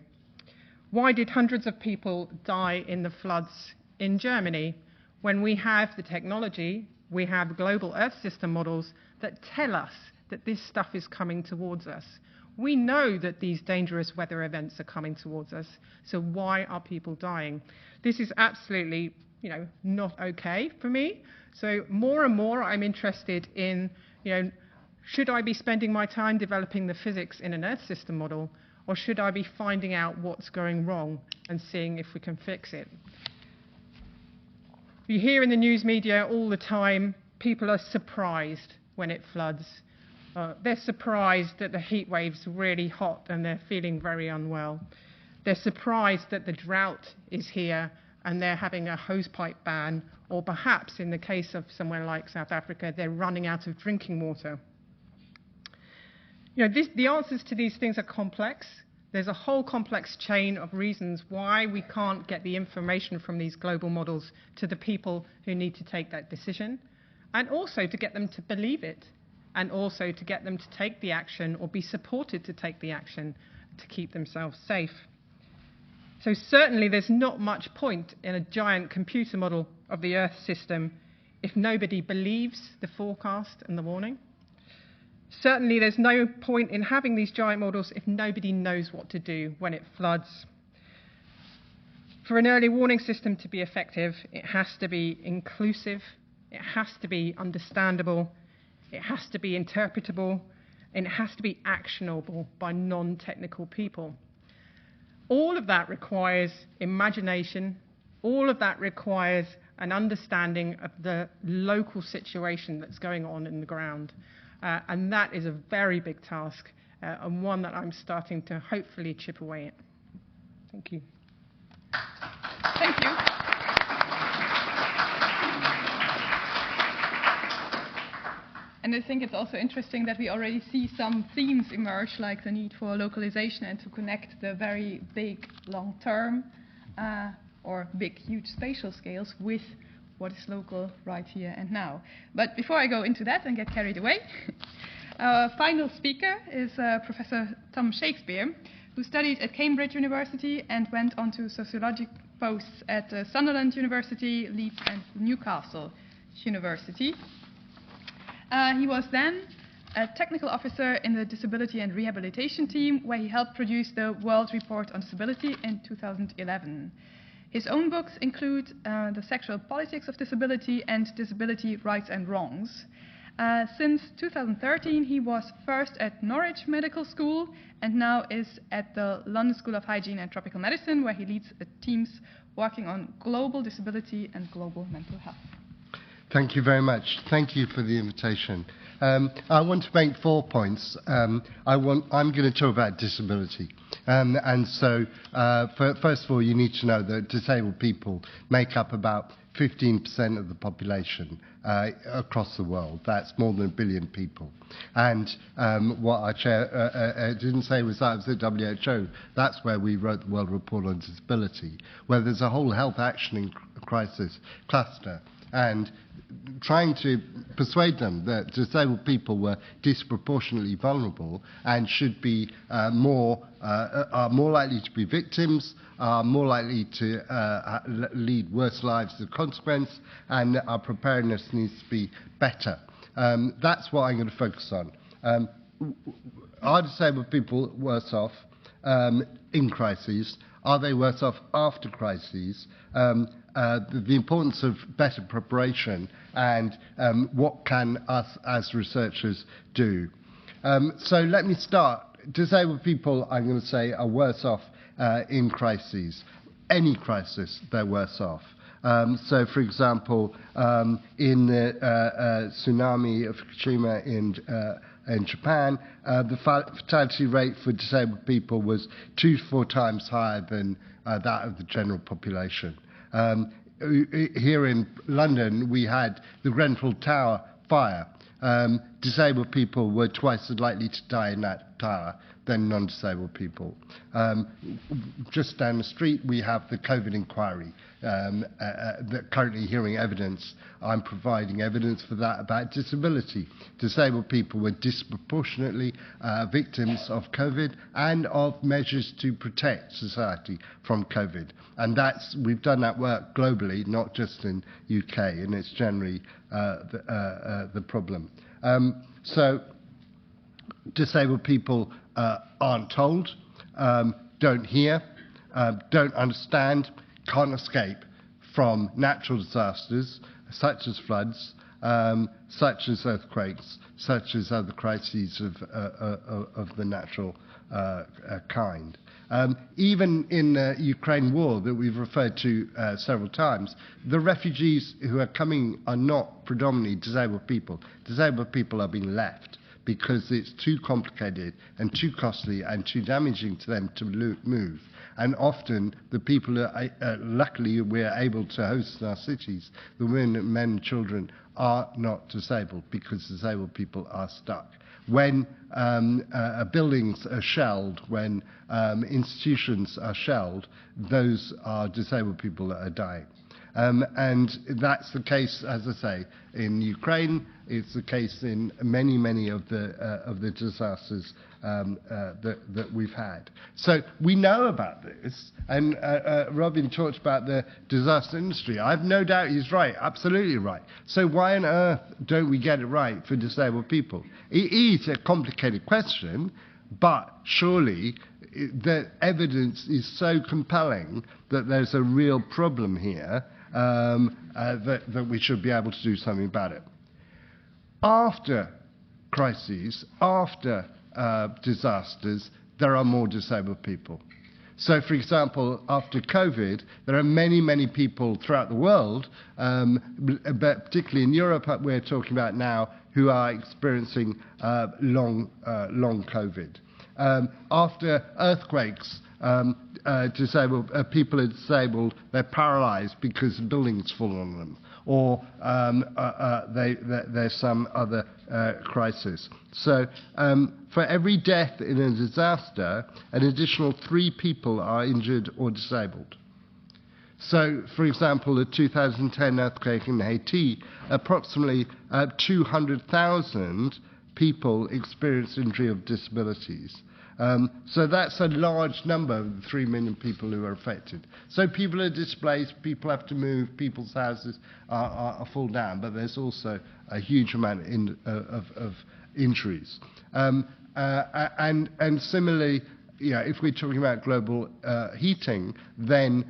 Why did hundreds of people die in the floods in Germany when we have the technology, we have global Earth system models that tell us that this stuff is coming towards us? We know that these dangerous weather events are coming towards us, so why are people dying? This is absolutely, not okay for me. So more and more I'm interested in, should I be spending my time developing the physics in an Earth system model, or should I be finding out what's going wrong and seeing if we can fix it? You hear in the news media all the time, people are surprised when it floods. They're surprised that the heat wave's really hot and they're feeling very unwell. They're surprised that the drought is here and they're having a hosepipe ban, or perhaps in the case of somewhere like South Africa, they're running out of drinking water. The answers to these things are complex. There's a whole complex chain of reasons why we can't get the information from these global models to the people who need to take that decision, and also to get them to believe it, and also to get them to take the action or be supported to take the action to keep themselves safe. So certainly there's not much point in a giant computer model of the Earth system if nobody believes the forecast and the warning. Certainly there's no point in having these giant models if nobody knows what to do when it floods. For an early warning system to be effective, it has to be inclusive, it has to be understandable, it has to be interpretable, and it has to be actionable by non-technical people. All of that requires imagination, all of that requires an understanding of the local situation that's going on in the ground. And that is a very big task, and one that I'm starting to hopefully chip away at. Thank you. Thank you. And I think it's also interesting that we already see some themes emerge, like the need for localization and to connect the very big long-term or big, huge spatial scales with what is local right here and now. But before I go into that and get carried away, our final speaker is Professor Tom Shakespeare, who studied at Cambridge University and went on to sociological posts at Sunderland University, Leeds and Newcastle University. He was then a technical officer in the Disability and Rehabilitation team, where he helped produce the World Report on Disability in 2011. His own books include The Sexual Politics of Disability and Disability Rights and Wrongs. Since 2013, he was first at Norwich Medical School and now is at the London School of Hygiene and Tropical Medicine, where he leads teams working on global disability and global mental health. Thank you very much. Thank you for the invitation. I want to make 4 points. I'm going to talk about disability. First of all, you need to know that disabled people make up about 15% of the population across the world. That's more than 1 billion people. And what our chair didn't say was that was the WHO. That's where we wrote the World Report on Disability, where there's a whole health action crisis cluster. And trying to persuade them that disabled people were disproportionately vulnerable and should be are more likely to be victims, are more likely to lead worse lives as a consequence, and our preparedness needs to be better. That's what I'm going to focus on. Are disabled people worse off in crises? Are they worse off after crises? The importance of better preparation and what can us as researchers do. So let me start. Disabled people, I'm going to say, are worse off in crises. Any crisis, they're worse off. So, for example, in the tsunami of Fukushima in Japan, the fatality rate for disabled people was 2 to 4 times higher than that of the general population. Here in London, we had the Grenfell Tower fire. Disabled people were twice as likely to die in that tower than non-disabled people. Just down the street, we have the COVID inquiry. Currently hearing evidence. I'm providing evidence for that about disability. Disabled people were disproportionately victims of COVID and of measures to protect society from COVID. And we've done that work globally, not just in UK, and it's generally the problem. So disabled people aren't told, don't hear, don't understand, can't escape from natural disasters such as floods, such as earthquakes, such as other crises of the natural kind. Even in the Ukraine war that we've referred to several times, the refugees who are coming are not predominantly disabled people. Disabled people are being left because it's too complicated and too costly and too damaging to them to move. And often the people that luckily we're able to host in our cities, the women, men and children, are not disabled because disabled people are stuck. When buildings are shelled, when institutions are shelled, those are disabled people that are dying. And that's the case, as I say, in Ukraine. It's the case in many of the disasters that we've had. So we know about this, and Robin talked about the disaster industry. I have no doubt he's right, absolutely right. So why on earth don't we get it right for disabled people? It is a complicated question, but surely the evidence is so compelling that there's a real problem here. That we should be able to do something about it. After crises, after disasters, there are more disabled people. So, for example, after COVID, there are many, many people throughout the world, but particularly in Europe, we're talking about now, who are experiencing long COVID. After earthquakes, people are disabled, they're paralyzed because the buildings fall on them, or there's some other crisis. So for every death in a disaster, an additional 3 people are injured or disabled. So, for example, the 2010 earthquake in Haiti, approximately 200,000 people experienced injury of disabilities. So that's a large number of the 3 million people who are affected. So people are displaced, people have to move, people's houses are fall down, but there's also a huge amount of injuries. And similarly, if we're talking about global heating, then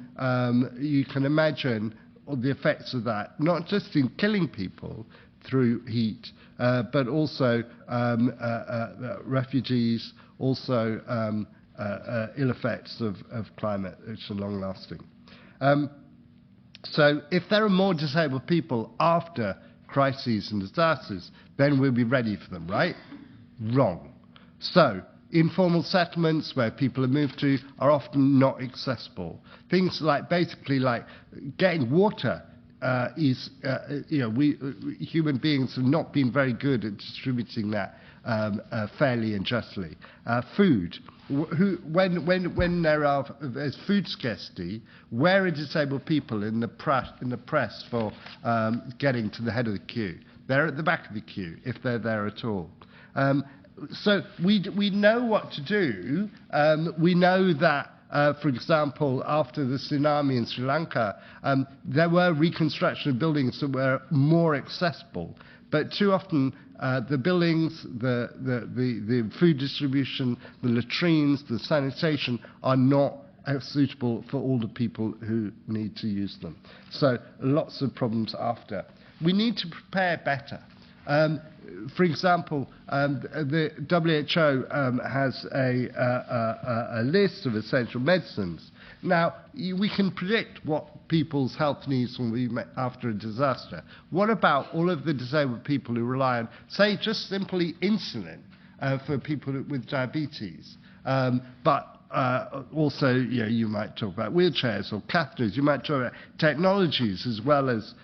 you can imagine the effects of that, not just in killing people through heat, but also refugees, also ill effects of climate, which are long-lasting. So if there are more disabled people after crises and disasters, then we'll be ready for them, right? Wrong. So informal settlements where people are moved to are often not accessible. Things like, basically like getting water is, we human beings have not been very good at distributing that fairly and justly. Food. When there's food scarcity, where are disabled people in the press for getting to the head of the queue? They're at the back of the queue, if they're there at all. So we know what to do. We know that, for example, after the tsunami in Sri Lanka, there were reconstruction of buildings that were more accessible. But too often, the buildings, the food distribution, the latrines, the sanitation are not suitable for all the people who need to use them. So lots of problems after. We need to prepare better. For example, the WHO has a list of essential medicines. Now, we can predict what people's health needs will be after a disaster. What about all of the disabled people who rely on, say, just simply insulin for people with diabetes? But also, you might talk about wheelchairs or catheters. You might talk about technologies as well as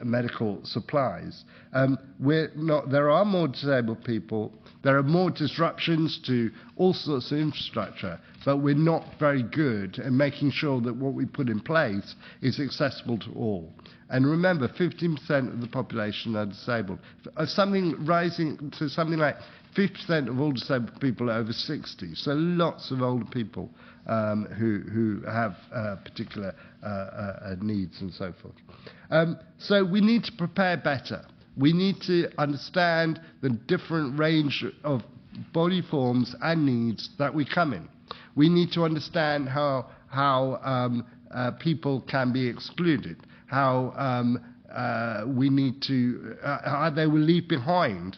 medical supplies. There are more disabled people. There are more disruptions to all sorts of infrastructure, but we're not very good at making sure that what we put in place is accessible to all. And remember, 15% of the population are disabled. Something rising to something like 50% of all disabled people are over 60. So lots of older people who have particular needs and so forth. So we need to prepare better. We need to understand the different range of body forms and needs that we come in. We need to understand how people can be excluded, how we need to, how they will leave behind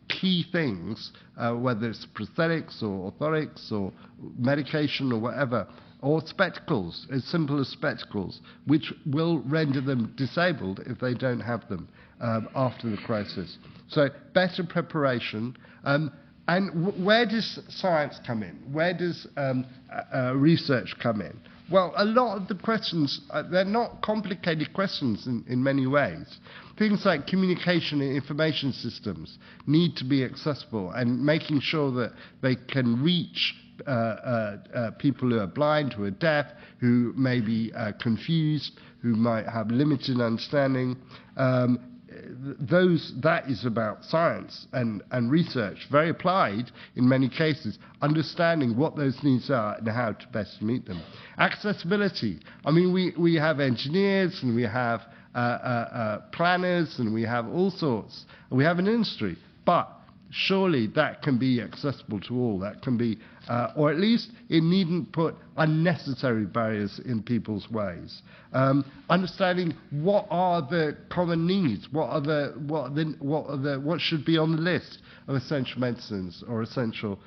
key things, whether it's prosthetics or orthotics or medication or whatever, or spectacles, as simple as spectacles, which will render them disabled if they don't have them after the crisis. So better preparation. And where does science come in? Where does research come in? Well, a lot of the questions, they're not complicated questions in many ways. Things like communication and information systems need to be accessible, and making sure that they can reach people who are blind, who are deaf, who may be confused, who might have limited understanding. That is about science and research, very applied in many cases, understanding what those needs are and how to best meet them. Accessibility. I mean, we have engineers and we have planners and we have all sorts. We have an industry, but surely that can be accessible to all. That can be, or at least it needn't put unnecessary barriers in people's ways. Understanding what are the common needs, what should be on the list of essential medicines or essential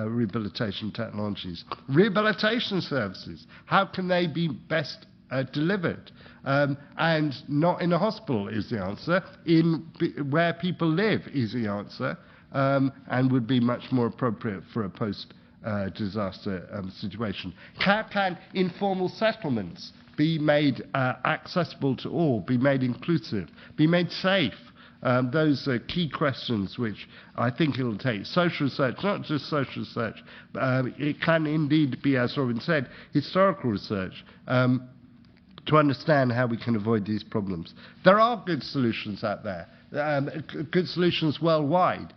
rehabilitation technologies. Rehabilitation services, how can they be best delivered? And not in a hospital is the answer. Where people live is the answer, and would be much more appropriate for a post-disaster situation. How can informal settlements be made accessible to all, be made inclusive, be made safe? Those are key questions which I think it will take social research, not just social research, it can indeed be, as Robin said, historical research, to understand how we can avoid these problems. There are good solutions out there, good solutions worldwide,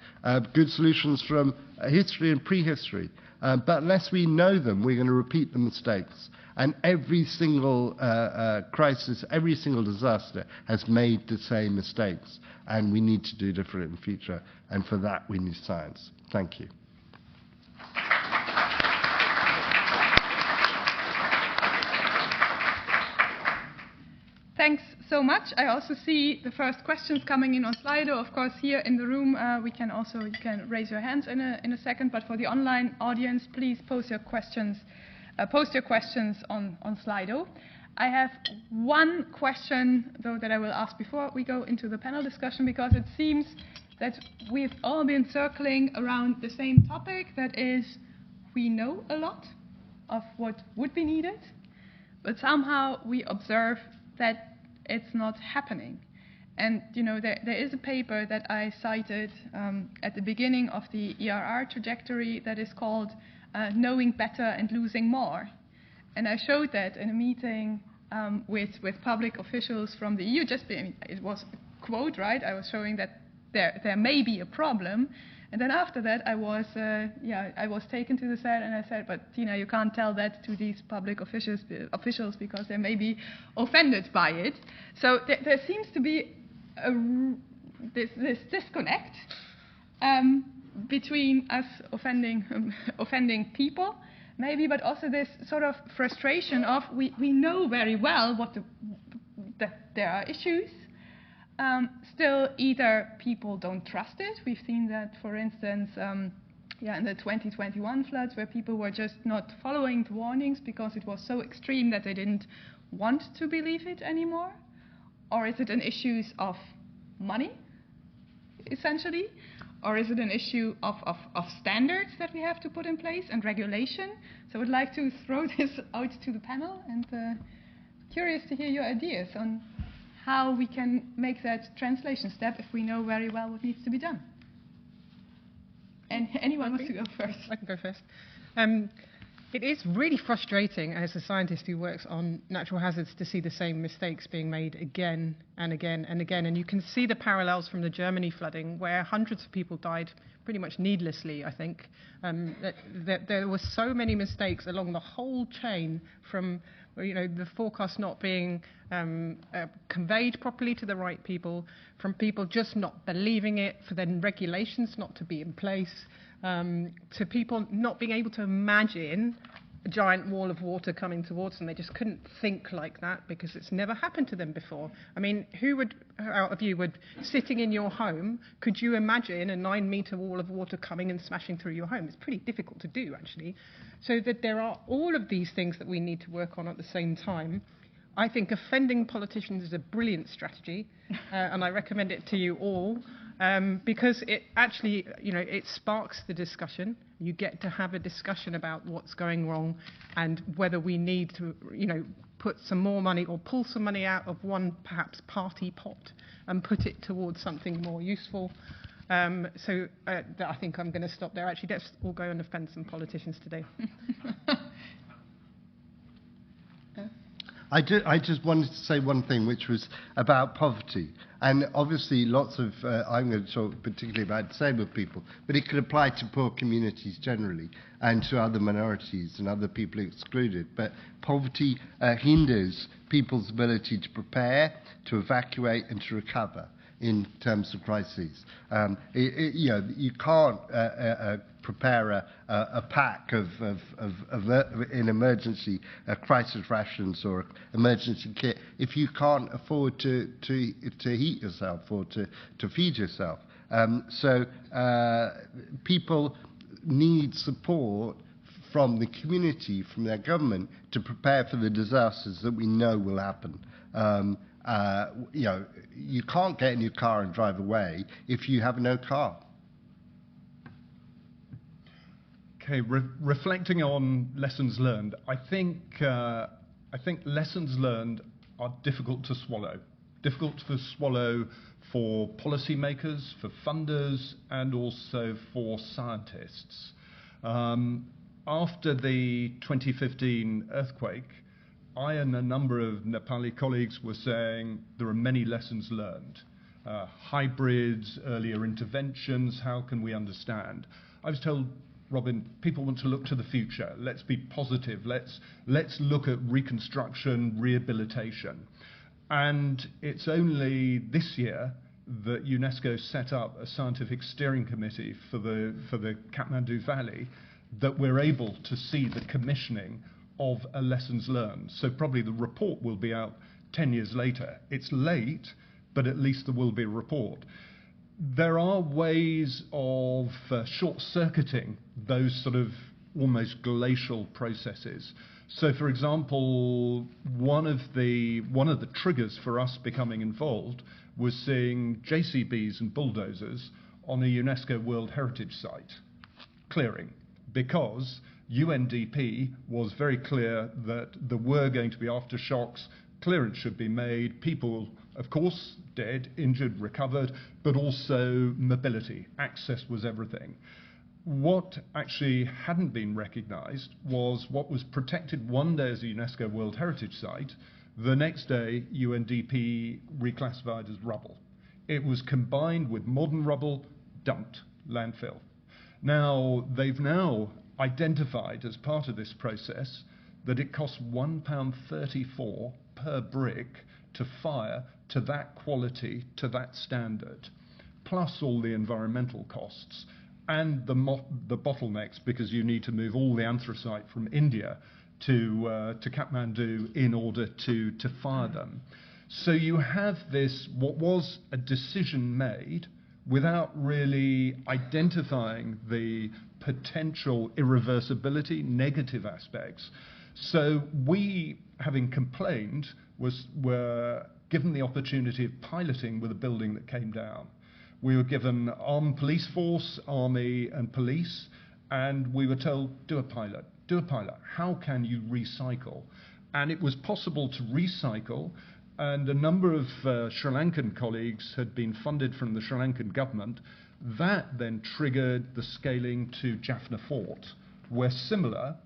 good solutions from history and prehistory. But unless we know them, we're going to repeat the mistakes. And every single crisis, every single disaster has made the same mistakes. And we need to do different in the future. And for that, we need science. Thank you. Thanks so much. I also see the first questions coming in on Slido. Of course, here in the room, you can raise your hands in a second. But for the online audience, please post your questions on Slido. I have one question, though, that I will ask before we go into the panel discussion, because it seems that we've all been circling around the same topic. That is, we know a lot of what would be needed, but somehow we observe that it's not happening. And there is a paper that I cited at the beginning of the ERR trajectory that is called Knowing Better and Losing More. And I showed that in a meeting with public officials from the EU. It was a quote, right? I was showing that there may be a problem. And then after that, I was taken to the side and I said, but Tina, you can't tell that to these public officials because they may be offended by it. So there seems to be this disconnect between us offending people, maybe, but also this sort of frustration of we know very well that there are issues. Still, either people don't trust it. We've seen that, for instance, in the 2021 floods, where people were just not following the warnings because it was so extreme that they didn't want to believe it anymore. Or is it an issue of money, essentially? Or is it an issue of standards that we have to put in place and regulation? So I would like to throw this out to the panel, and curious to hear your ideas on how we can make that translation step if we know very well what needs to be done. And anyone wants to go first? I can go first. It is really frustrating as a scientist who works on natural hazards to see the same mistakes being made again and again and again. And you can see the parallels from the Germany flooding, where hundreds of people died pretty much needlessly, I think. That there were so many mistakes along the whole chain, from the forecast not being conveyed properly to the right people, from people just not believing it, for then regulations not to be in place, to people not being able to imagine a giant wall of water coming towards them. They just couldn't think like that because it's never happened to them before. I mean, who out of you sitting in your home, could you imagine a 9-meter wall of water coming and smashing through your home? It's pretty difficult to do, actually. So that there are all of these things that we need to work on at the same time. I think offending politicians is a brilliant strategy, and I recommend it to you all, because it actually, it sparks the discussion. You get to have a discussion about what's going wrong and whether we need to, put some more money or pull some money out of one perhaps party pot and put it towards something more useful. So I think I'm going to stop there. Actually, let's all go and offend some politicians today. I just wanted to say one thing, which was about poverty. And obviously lots of, I'm going to talk particularly about disabled people, but it could apply to poor communities generally and to other minorities and other people excluded. But poverty hinders people's ability to prepare, to evacuate and to recover. in terms of crises. You can't prepare a pack of in emergency crisis rations or emergency kit if you can't afford to heat yourself or to feed yourself. So people need support from the community, from their government, to prepare for the disasters that we know will happen. You can't get in your car and drive away if you have no car. Okay, reflecting on lessons learned, I think lessons learned are difficult to swallow. Difficult to swallow for policymakers, for funders, and also for scientists. After the 2015 earthquake, I and a number of Nepali colleagues were saying there are many lessons learned. Hybrids, earlier interventions, how can we understand? I was told, Robin, people want to look to the future. Let's be positive. Let's look at reconstruction, rehabilitation. And it's only this year that UNESCO set up a scientific steering committee for the Kathmandu Valley that we're able to see the commissioning of a lessons learned. So probably the report will be out 10 years later. It's late, but at least there will be a report. There are ways of short-circuiting those sort of almost glacial processes. So, for example, one of the triggers for us becoming involved was seeing JCBs and bulldozers on a UNESCO World Heritage Site clearing, because UNDP was very clear that there were going to be aftershocks, clearance should be made, people, of course, dead, injured, recovered, but also mobility, access was everything. What actually hadn't been recognised was what was protected one day as a UNESCO World Heritage Site, the next day UNDP reclassified as rubble. It was combined with modern rubble, dumped, landfill. Now, they've now identified as part of this process that it costs £1.34 per brick to fire to that quality, to that standard, plus all the environmental costs and the bottlenecks, because you need to move all the anthracite from India to Kathmandu in order to fire them. So you have this, what was a decision made without really identifying the potential irreversibility, negative aspects. So we, having complained, were given the opportunity of piloting with a building that came down. We were given armed police force, army and police, and we were told, do a pilot. How can you recycle? And it was possible to recycle, and a number of Sri Lankan colleagues had been funded from the Sri Lankan government. That then triggered the scaling to Jaffna Fort, where similar,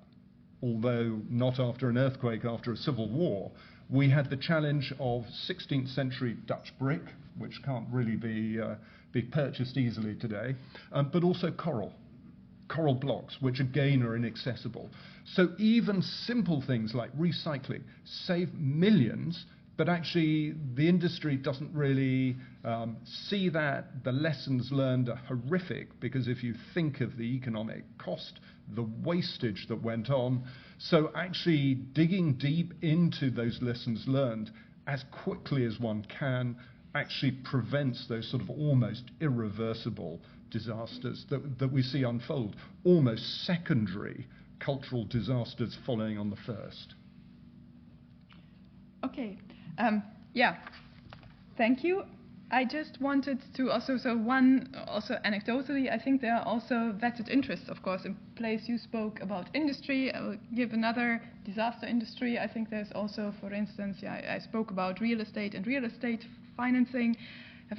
although not after an earthquake, after a civil war, we had the challenge of 16th century Dutch brick, which can't really be purchased easily today, but also coral blocks, which again are inaccessible. So even simple things like recycling save millions, but actually the industry doesn't really see that. The lessons learned are horrific, because if you think of the economic cost, the wastage that went on, so actually digging deep into those lessons learned as quickly as one can actually prevents those sort of almost irreversible disasters that we see unfold, almost secondary cultural disasters following on the first. Okay, thank you. I just wanted to also anecdotally, I think there are also vested interests, of course, in place. You spoke about industry. I will give another disaster industry. I think there's also, for instance, I spoke about real estate and real estate financing. I have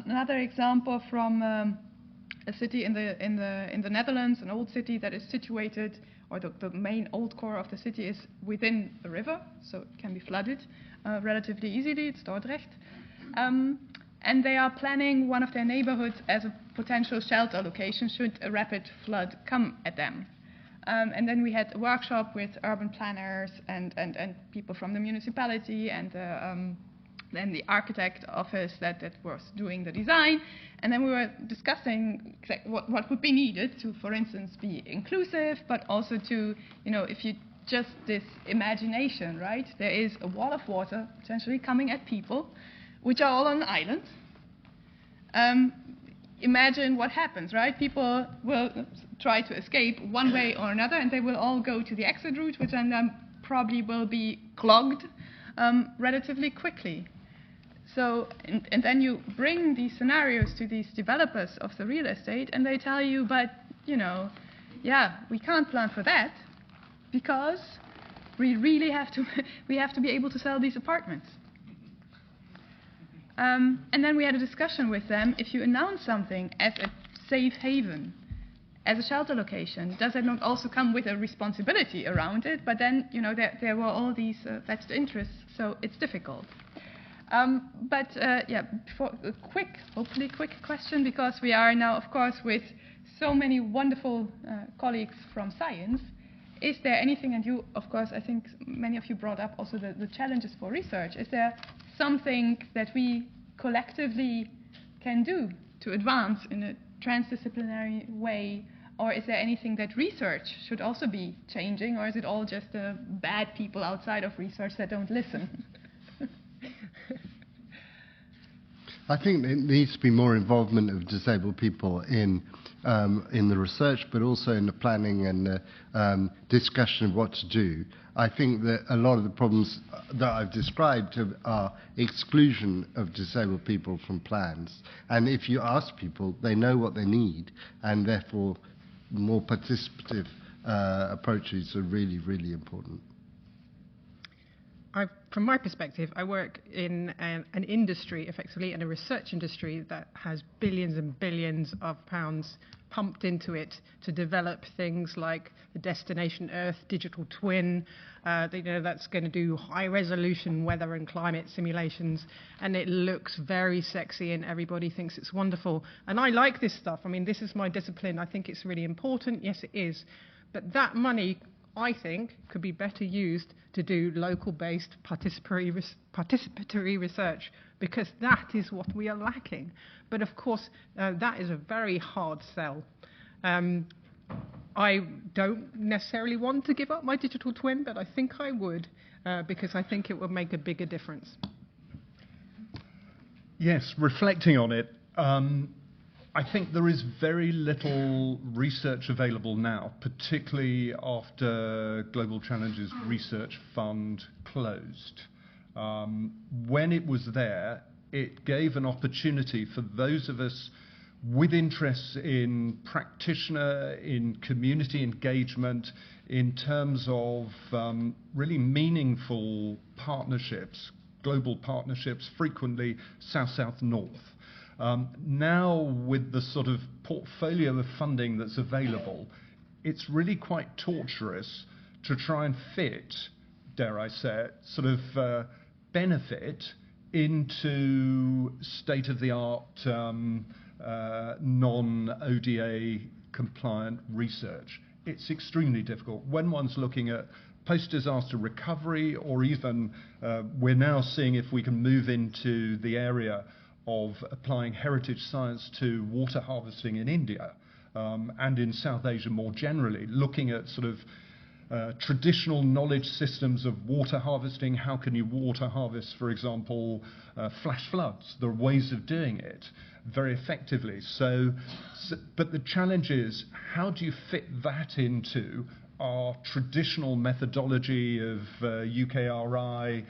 another example from a city in the Netherlands, an old city that is situated, or the main old core of the city is within a river, so it can be flooded relatively easily. It's Dordrecht. And they are planning one of their neighborhoods as a potential shelter location should a rapid flood come at them. And then we had a workshop with urban planners and people from the municipality and then the architect office that was doing the design, and then we were discussing what would be needed to, for instance, be inclusive, but also to, if you just this imagination, right? There is a wall of water potentially coming at people, which are all on an island. Imagine what happens, right? People will try to escape one way or another, and they will all go to the exit route, which then probably will be clogged relatively quickly. So, and then you bring these scenarios to these developers of the real estate, and they tell you, but, yeah, we can't plan for that because we really have to be able to sell these apartments. And then we had a discussion with them. If you announce something as a safe haven, as a shelter location, does that not also come with a responsibility around it? But then, there were all these vested interests, so it's difficult. Before hopefully quick question, because we are now, of course, with so many wonderful colleagues from science. Is there anything, and you, of course, I think many of you brought up also the challenges for research. Is there something that we collectively can do to advance in a transdisciplinary way? Or is there anything that research should also be changing? Or is it all just the bad people outside of research that don't listen? I think there needs to be more involvement of disabled people in the research, but also in the planning and the discussion of what to do. I think that a lot of the problems that I've described are exclusion of disabled people from plans. And if you ask people, they know what they need, and therefore more participative approaches are really, really important. From my perspective, I work in an industry, effectively, in a research industry that has billions and billions of pounds pumped into it to develop things like the Destination Earth digital twin. That's going to do high-resolution weather and climate simulations, and it looks very sexy, and everybody thinks it's wonderful. And I like this stuff. I mean, this is my discipline. I think it's really important. Yes, it is. But that money, I think, could be better used to do local-based participatory research, because that is what we are lacking. But of course, that is a very hard sell. I don't necessarily want to give up my digital twin, but I think I would, because I think it would make a bigger difference. Yes, reflecting on it, I think there is very little research available now, particularly after Global Challenges Research Fund closed. When it was there, it gave an opportunity for those of us with interests in practitioner, in community engagement, in terms of really meaningful partnerships, global partnerships, frequently south-south-north. Now, with the sort of portfolio of funding that's available, it's really quite torturous to try and fit, dare I say it, sort of benefit into state-of-the-art non-ODA compliant research. It's extremely difficult. When one's looking at post-disaster recovery, or even we're now seeing if we can move into the area of applying heritage science to water harvesting in India and in South Asia more generally, looking at sort of traditional knowledge systems of water harvesting. How can you water harvest, for example, flash floods? There are ways of doing it very effectively. But the challenge is, how do you fit that into our traditional methodology of UKRI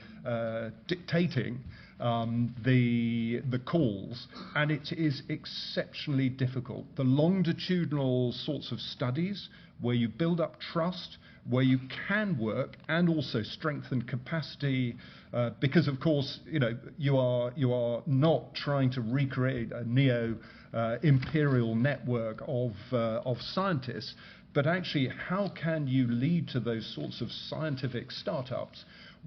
dictating the calls, and it is exceptionally difficult. The longitudinal sorts of studies where you build up trust, where you can work and also strengthen capacity, because of course you are not trying to recreate a neo-imperial network of scientists, but actually how can you lead to those sorts of scientific startups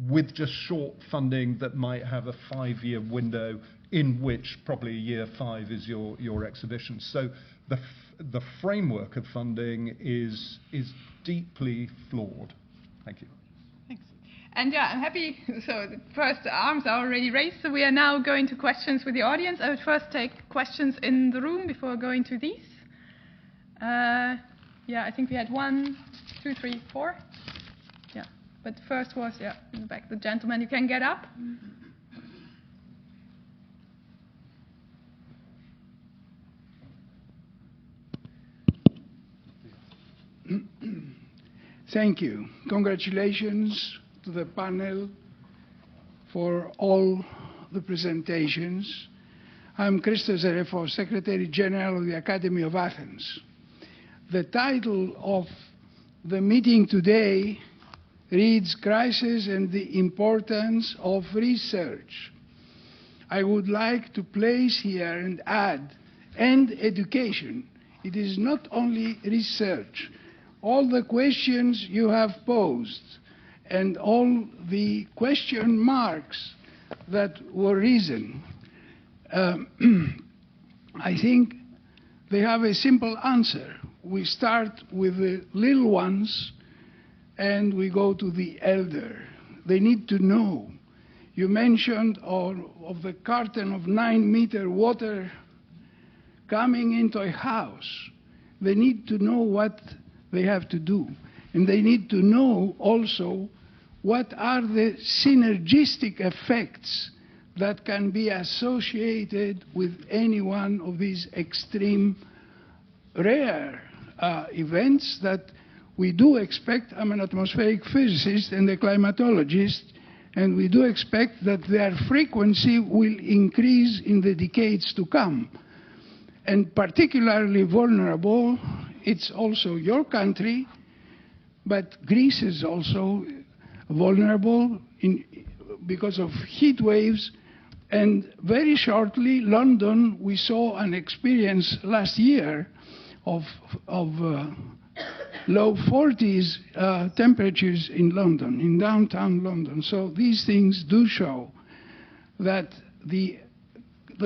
with just short funding that might have a 5-year window, in which probably year 5 is your exhibition. So the framework of funding is deeply flawed. Thank you. Thanks. And yeah, I'm happy. So the first arms are already raised. So we are now going to questions with the audience. I would first take questions in the room before going to these. Yeah, I think we had 1, 2, 3, 4. Yeah, but first was, yeah, in the back, the gentleman. You can get up. Thank you. Congratulations to the panel for all the presentations. I'm Christos Zerefos, Secretary General of the Academy of Athens. The title of the meeting today reads Crisis and the Importance of Research. I would like to place here and add, and education. It is not only research. All the questions you have posed and all the question marks that were risen, I think they have a simple answer. We start with the little ones and we go to the elder. They need to know. You mentioned of the carton of 9-meter water coming into a house. They need to know what they have to do. And they need to know also what are the synergistic effects that can be associated with any one of these extreme, rare events that we do expect. I'm an atmospheric physicist and a climatologist, and we do expect that their frequency will increase in the decades to come. And particularly vulnerable, it's also your country, but Greece is also vulnerable because of heat waves. And very shortly, London, we saw an experience last year of low 40s temperatures in London, in downtown London. So these things do show that the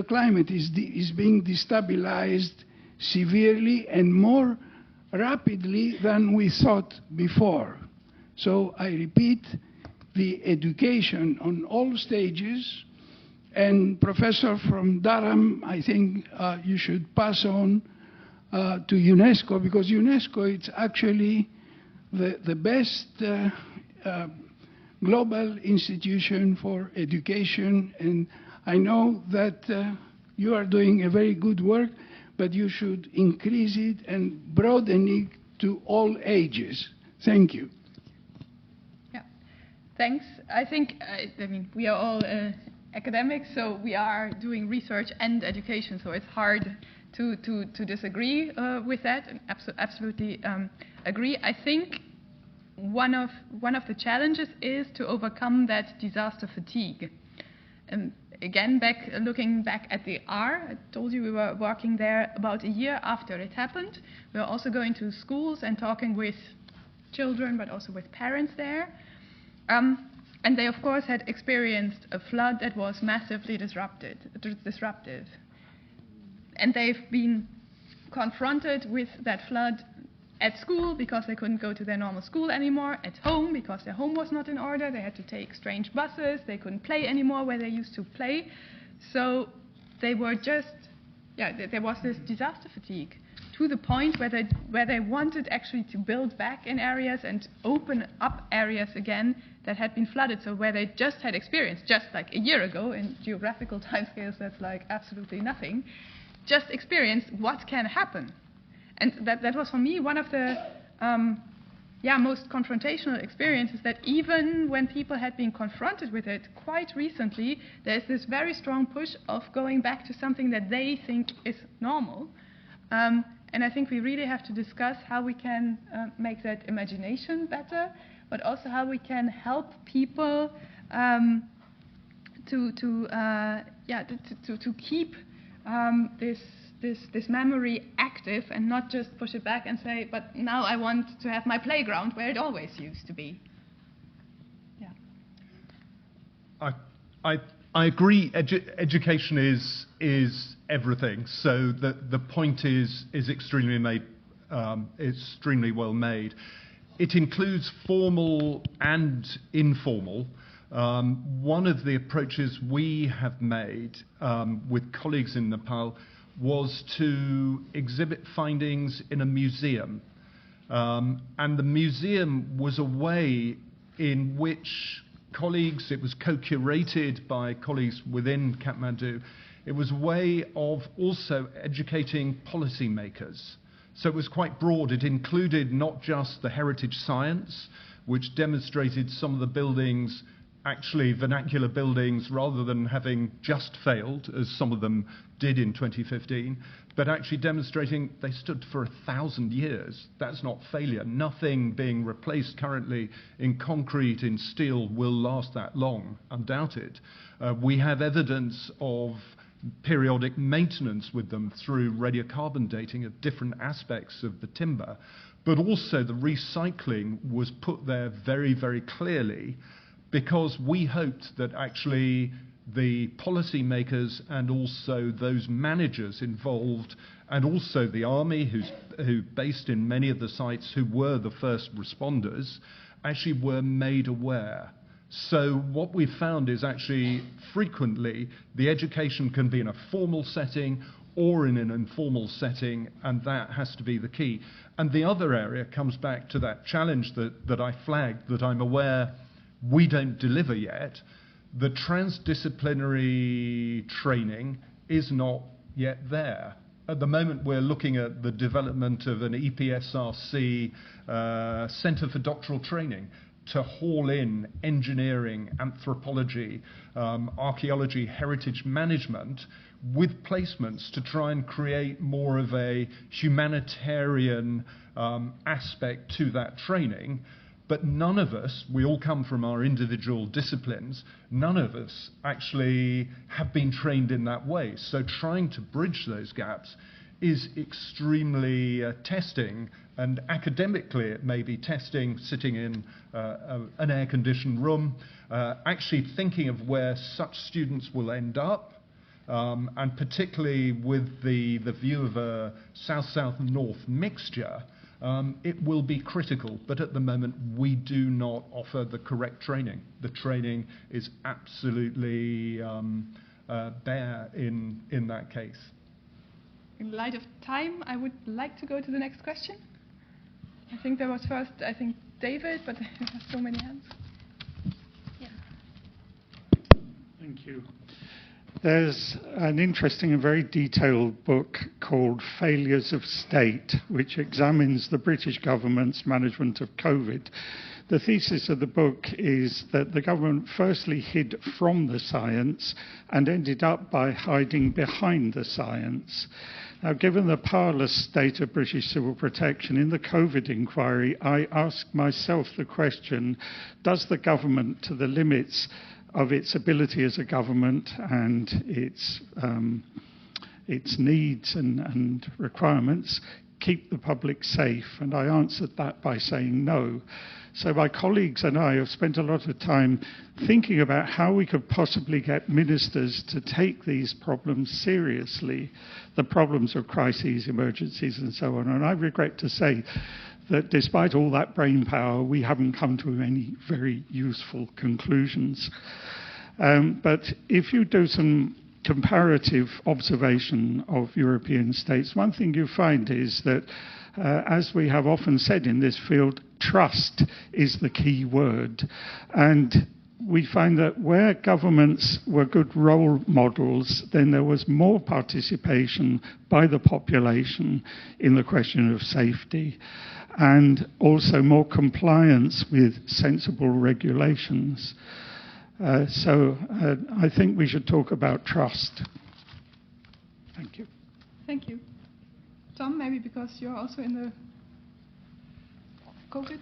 climate is being destabilized severely and more rapidly than we thought before. So I repeat, the education on all stages, and Professor from Durham, I think you should pass on to UNESCO, because UNESCO is actually the best global institution for education, and I know that you are doing a very good work, but you should increase it and broaden it to all ages. Thank you. Yeah, thanks. I think, I mean, we are all academics, so we are doing research and education, so it's hard to disagree with that, and absolutely agree. I think one of the challenges is to overcome that disaster fatigue. Again, looking back at the R, I told you we were working there about a year after it happened. We were also going to schools and talking with children, but also with parents there. And they, of course, had experienced a flood that was massively disruptive. And they've been confronted with that flood at school because they couldn't go to their normal school anymore, at home because their home was not in order, they had to take strange buses, they couldn't play anymore where they used to play. So they were just, there was this disaster fatigue to the point where they wanted actually to build back in areas and open up areas again that had been flooded, so where they just had experienced, just like a year ago, in geographical timescales that's like absolutely nothing, just experienced what can happen. And that was, for me, one of the most confrontational experiences, that even when people had been confronted with it quite recently, there's this very strong push of going back to something that they think is normal. And I think we really have to discuss how we can make that imagination better, but also how we can help people to keep this memory active and not just push it back and say, but now I want to have my playground where it always used to be. Yeah. I agree. Education is everything. So the point is extremely well made. It includes formal and informal. One of the approaches we have made with colleagues in Nepal was to exhibit findings in a museum. And the museum was a way in which colleagues, it was co-curated by colleagues within Kathmandu, it was a way of also educating policymakers. So it was quite broad. It included not just the heritage science, which demonstrated some of the buildings, actually vernacular buildings, rather than having just failed, as some of them did in 2015, but actually demonstrating they stood for 1,000 years. That's not failure. Nothing being replaced currently in concrete, in steel, will last that long, undoubted. We have evidence of periodic maintenance with them through radiocarbon dating of different aspects of the timber, but also the recycling was put there very, very clearly, because we hoped that actually the policymakers and also those managers involved, and also the army, who based in many of the sites, who were the first responders, actually were made aware. So what we found is actually frequently the education can be in a formal setting or in an informal setting, and that has to be the key. And the other area comes back to that challenge that I flagged, that I'm aware we don't deliver yet. The transdisciplinary training is not yet there. At the moment, we're looking at the development of an EPSRC Centre for Doctoral Training to haul in engineering, anthropology, archaeology, heritage management, with placements to try and create more of a humanitarian aspect to that training. But none of us, we all come from our individual disciplines, none of us actually have been trained in that way. So trying to bridge those gaps is extremely testing, and academically it may be testing sitting in an air-conditioned room, actually thinking of where such students will end up, and particularly with the view of a south-south-north mixture, it will be critical, but at the moment we do not offer the correct training. The training is absolutely bare in that case. In light of time, I would like to go to the next question. I think there was first, David, but there are so many hands. Yeah. Thank you. There's an interesting and very detailed book called Failures of State, which examines the British government's management of COVID. The thesis of the book is that the government firstly hid from the science and ended up by hiding behind the science. Now, given the powerless state of British civil protection in the COVID inquiry, I asked myself the question, does the government, to the limits of its ability as a government and its needs and requirements, keep the public safe? And I answered that by saying no. So my colleagues and I have spent a lot of time thinking about how we could possibly get ministers to take these problems seriously, the problems of crises, emergencies, and so on. And I regret to say that despite all that brain power, we haven't come to any very useful conclusions. But if you do some comparative observation of European states, one thing you find is that, as we have often said in this field, trust is the key word. And we find that where governments were good role models, then there was more participation by the population in the question of safety, and also more compliance with sensible regulations. So I think we should talk about trust. Thank you. Thank you. Tom, maybe because you're also in the COVID?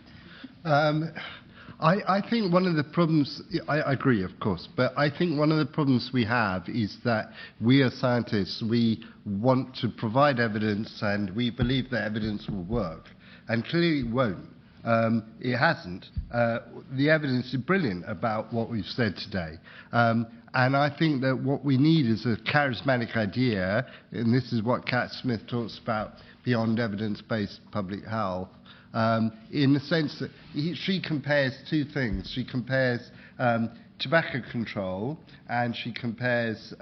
I think one of the problems, I agree, of course, but I think one of the problems we have is that we as scientists, we want to provide evidence and we believe that evidence will work, and clearly it won't It hasn't. The evidence is brilliant about what we've said today. And I think that what we need is a charismatic idea, and this is what Kat Smith talks about beyond evidence-based public health, in the sense that she compares two things. She compares tobacco control, and she compares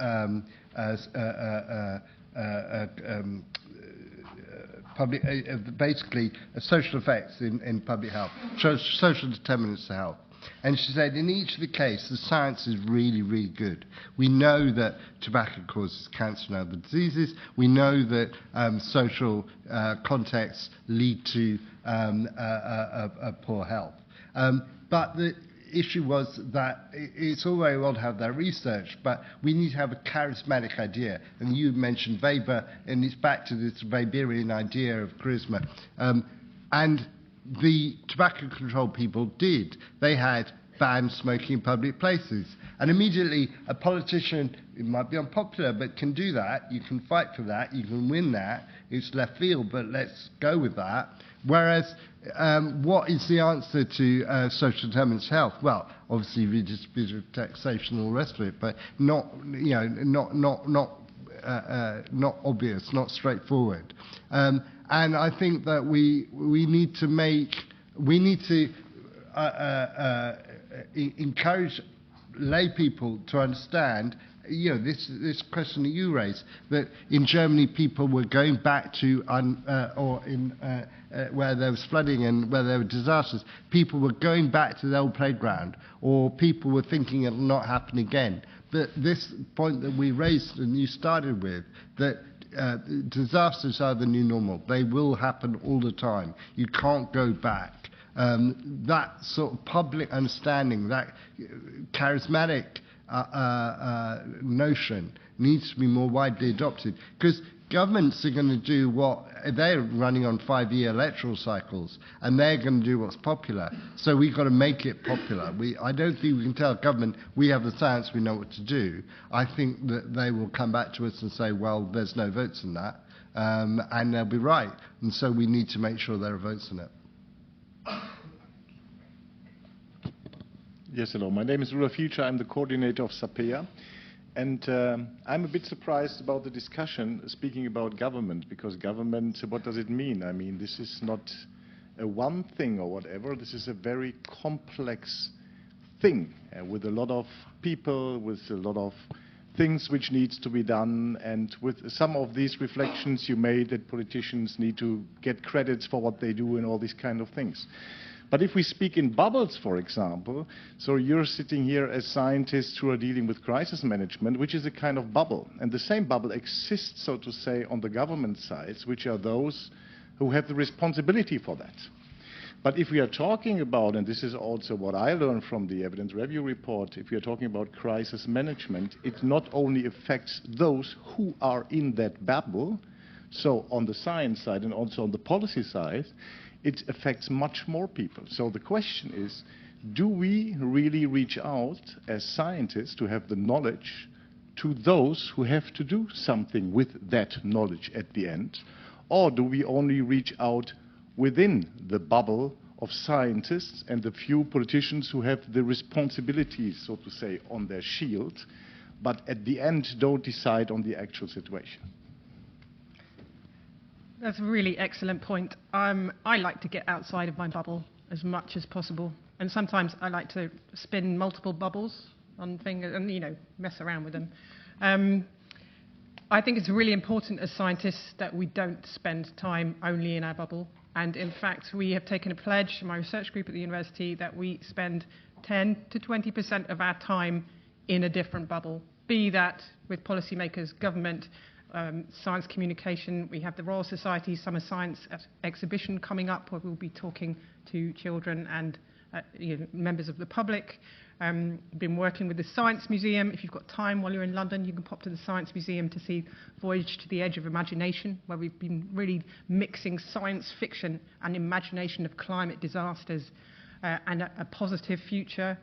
basically social effects in public health, social determinants of health. And she said, in each of the cases, the science is really, really good. We know that tobacco causes cancer and other diseases. We know that social contexts lead to poor health. But the issue was that it's all very well to have that research, but we need to have a charismatic idea. And you mentioned Weber, and it's back to this Weberian idea of charisma. And the tobacco control people did. They had banned smoking in public places. And immediately a politician, it might be unpopular, but can do that. You can fight for that. You can win that. It's left field, but let's go with that. Whereas, what is the answer to social determinants of health? Well, obviously redistributive taxation and all the rest of it, but not obvious, not straightforward. And I think that we need to encourage lay people to understand, this question that you raised, that in Germany people were going back to, where there was flooding and where there were disasters, people were going back to the old playground, or people were thinking it will not happen again. But this point that we raised and you started with, that disasters are the new normal. They will happen all the time. You can't go back. That sort of public understanding, that charismatic notion needs to be more widely adopted, because governments are going to do what they're running on 5-year electoral cycles, and they're going to do what's popular. So we've got to make it popular. I don't think we can tell government we have the science, we know what to do. I think that they will come back to us and say, well, there's no votes in that, and they'll be right. And so we need to make sure there are votes in it. Yes, hello. My name is Rudolf Future. I'm the coordinator of SAPEA. And I'm a bit surprised about the discussion speaking about government, because government, what does it mean? I mean, this is not a one thing or whatever. This is a very complex thing with a lot of people, with a lot of things which needs to be done. And with some of these reflections you made that politicians need to get credits for what they do and all these kind of things. But if we speak in bubbles, for example, so you're sitting here as scientists who are dealing with crisis management, which is a kind of bubble. And the same bubble exists, so to say, on the government sides, which are those who have the responsibility for that. But if we are talking about, and this is also what I learned from the evidence review report, if we are talking about crisis management, it not only affects those who are in that bubble, so on the science side and also on the policy side, it affects much more people. So the question is, do we really reach out as scientists to have the knowledge to those who have to do something with that knowledge at the end? Or do we only reach out within the bubble of scientists and the few politicians who have the responsibilities, so to say, on their shield, but at the end don't decide on the actual situation? That's a really excellent point. I like to get outside of my bubble as much as possible. And sometimes I like to spin multiple bubbles on things and, mess around with them. I think it's really important as scientists that we don't spend time only in our bubble. And in fact, we have taken a pledge in my research group at the university that we spend 10 to 20% of our time in a different bubble, be that with policymakers, government, science communication. We have the Royal Society Summer Science exhibition coming up, where we'll be talking to children and members of the public. Been working with the Science Museum. If you've got time while you're in London, you can pop to the Science Museum to see Voyage to the Edge of Imagination, where we've been really mixing science fiction and imagination of climate disasters and a positive future.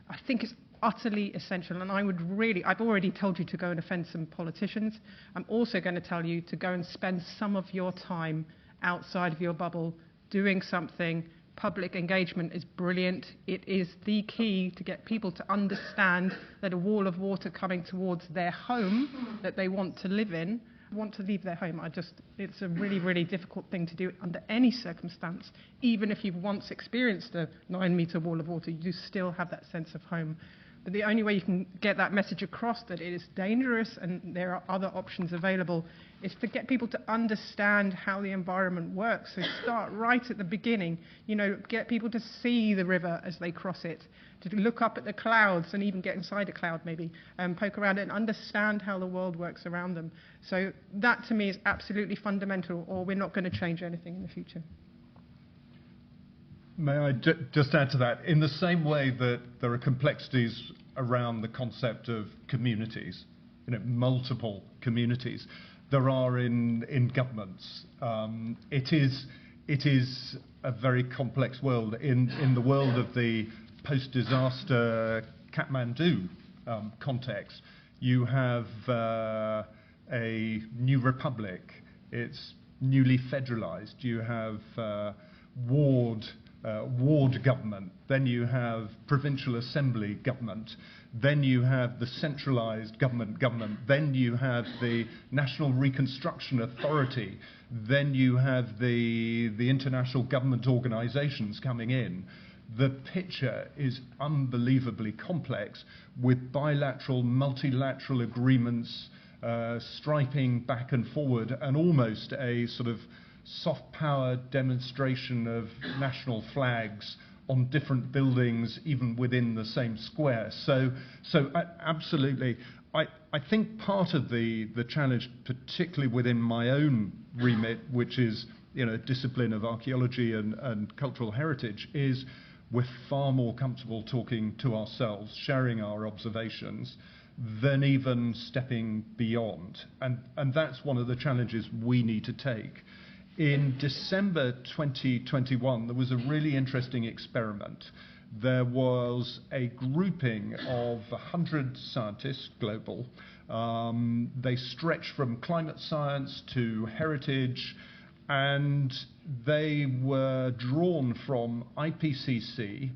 I think it's utterly essential, and I've already told you to go and offend some politicians. I'm also going to tell you to go and spend some of your time outside of your bubble doing something public engagement is brilliant. It is the key to get people to understand that a wall of water coming towards their home that they want to live in, want to leave their home. It's a really, really difficult thing to do under any circumstance. Even if you've once experienced a 9-meter wall of water, you still have that sense of home. But the only way you can get that message across that it is dangerous and there are other options available is to get people to understand how the environment works. So start right at the beginning, get people to see the river as they cross it, to look up at the clouds and even get inside a cloud maybe, and poke around it and understand how the world works around them. So that to me is absolutely fundamental, or we're not going to change anything in the future. May I just add to that? In the same way that there are complexities around the concept of communities, multiple communities, there are in governments. It is a very complex world. In the world of the post-disaster Kathmandu context, you have a new republic. It's newly federalized. You have ward government, then you have provincial assembly government, then you have the centralised government, then you have the National Reconstruction Authority, then you have the international government organisations coming in. The picture is unbelievably complex, with bilateral, multilateral agreements striping back and forward, and almost a sort of soft power demonstration of national flags on different buildings, even within the same square. So absolutely, I think part of the challenge, particularly within my own remit, which is discipline of archaeology and cultural heritage, is we're far more comfortable talking to ourselves, sharing our observations, than even stepping beyond. And that's one of the challenges we need to take. In December 2021, there was a really interesting experiment. There was a grouping of 100 scientists, global. They stretched from climate science to heritage, and they were drawn from IPCC,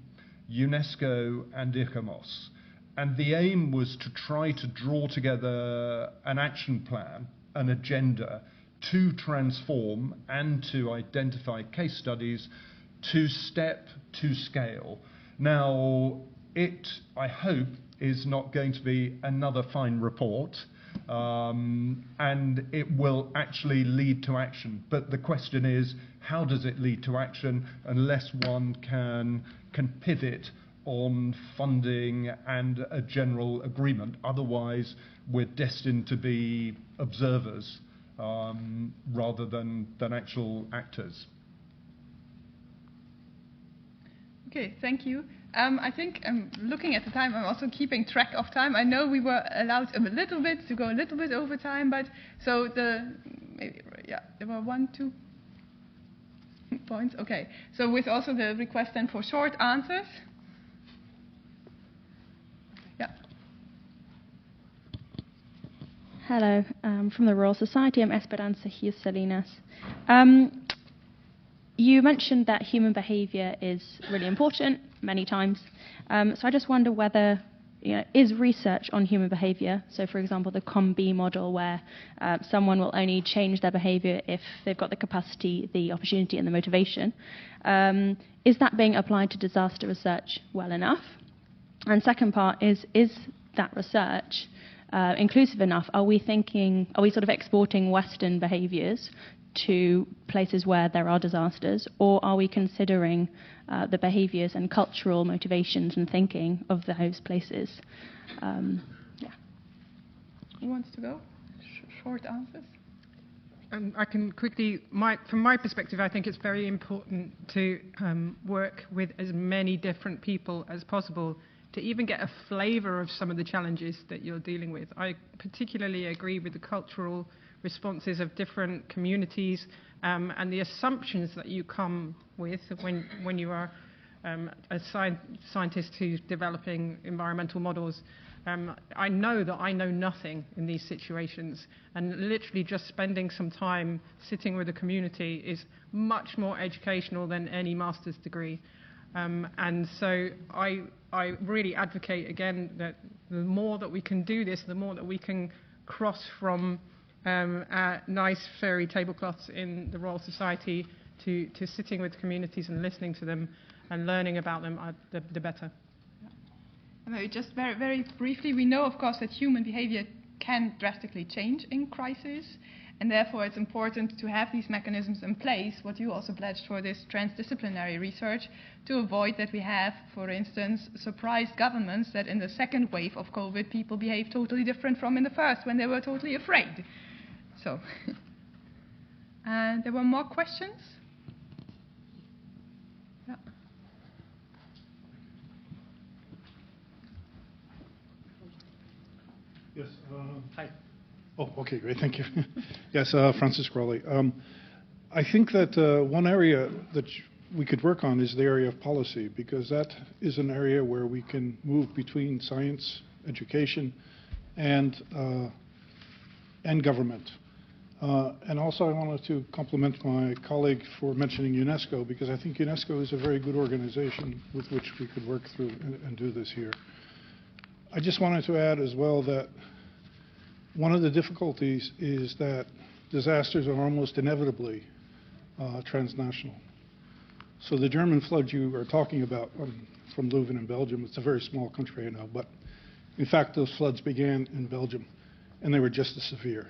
UNESCO, and ICOMOS. And the aim was to try to draw together an action plan, an agenda, to transform and to identify case studies to step to scale. Now, it, I hope, is not going to be another fine report, and it will actually lead to action. But the question is, how does it lead to action unless one can pivot on funding and a general agreement? Otherwise, we're destined to be observers rather than actual actors. Okay, thank you. I think looking at the time, I'm also keeping track of time. I know we were allowed a little bit to go a little bit over time, but so there were 1, 2 points. Okay, so with also the request then for short answers. Yeah. Hello, from the Royal Society. I'm Esperanza Hughes Salinas. You mentioned that human behaviour is really important many times. So I just wonder whether, is research on human behaviour, so for example the COM-B model where someone will only change their behaviour if they've got the capacity, the opportunity and the motivation, is that being applied to disaster research well enough? And second part is that research inclusive enough? Are we sort of exporting Western behaviours to places where there are disasters, or are we considering the behaviours and cultural motivations and thinking of those places? Who wants to go? Short answers? I can quickly, from my perspective, I think it's very important to work with as many different people as possible to even get a flavour of some of the challenges that you're dealing with. I particularly agree with the cultural responses of different communities and the assumptions that you come with when you are a scientist who's developing environmental models. I know that I know nothing in these situations, and literally just spending some time sitting with the community is much more educational than any master's degree. And so I really advocate, again, that the more that we can do this, the more that we can cross from nice fairy tablecloths in the Royal Society to sitting with communities and listening to them and learning about them, the better. Maybe just very, very briefly, we know, of course, that human behavior can drastically change in crisis, and therefore it's important to have these mechanisms in place, what you also pledged for this transdisciplinary research, to avoid that we have, for instance, surprise governments that in the second wave of COVID people behave totally different from in the first when they were totally afraid. So, and there were more questions? Yeah. Yes. Hi. Oh, okay, great, thank you. Yes, Francis Crawley. I think that one area that we could work on is the area of policy, because that is an area where we can move between science, education, and government. And also I wanted to compliment my colleague for mentioning UNESCO, because I think UNESCO is a very good organization with which we could work through and do this here. I just wanted to add as well that one of the difficulties is that disasters are almost inevitably transnational. So the German flood you are talking about from Leuven in Belgium, it's a very small country, I know, but in fact those floods began in Belgium and they were just as severe.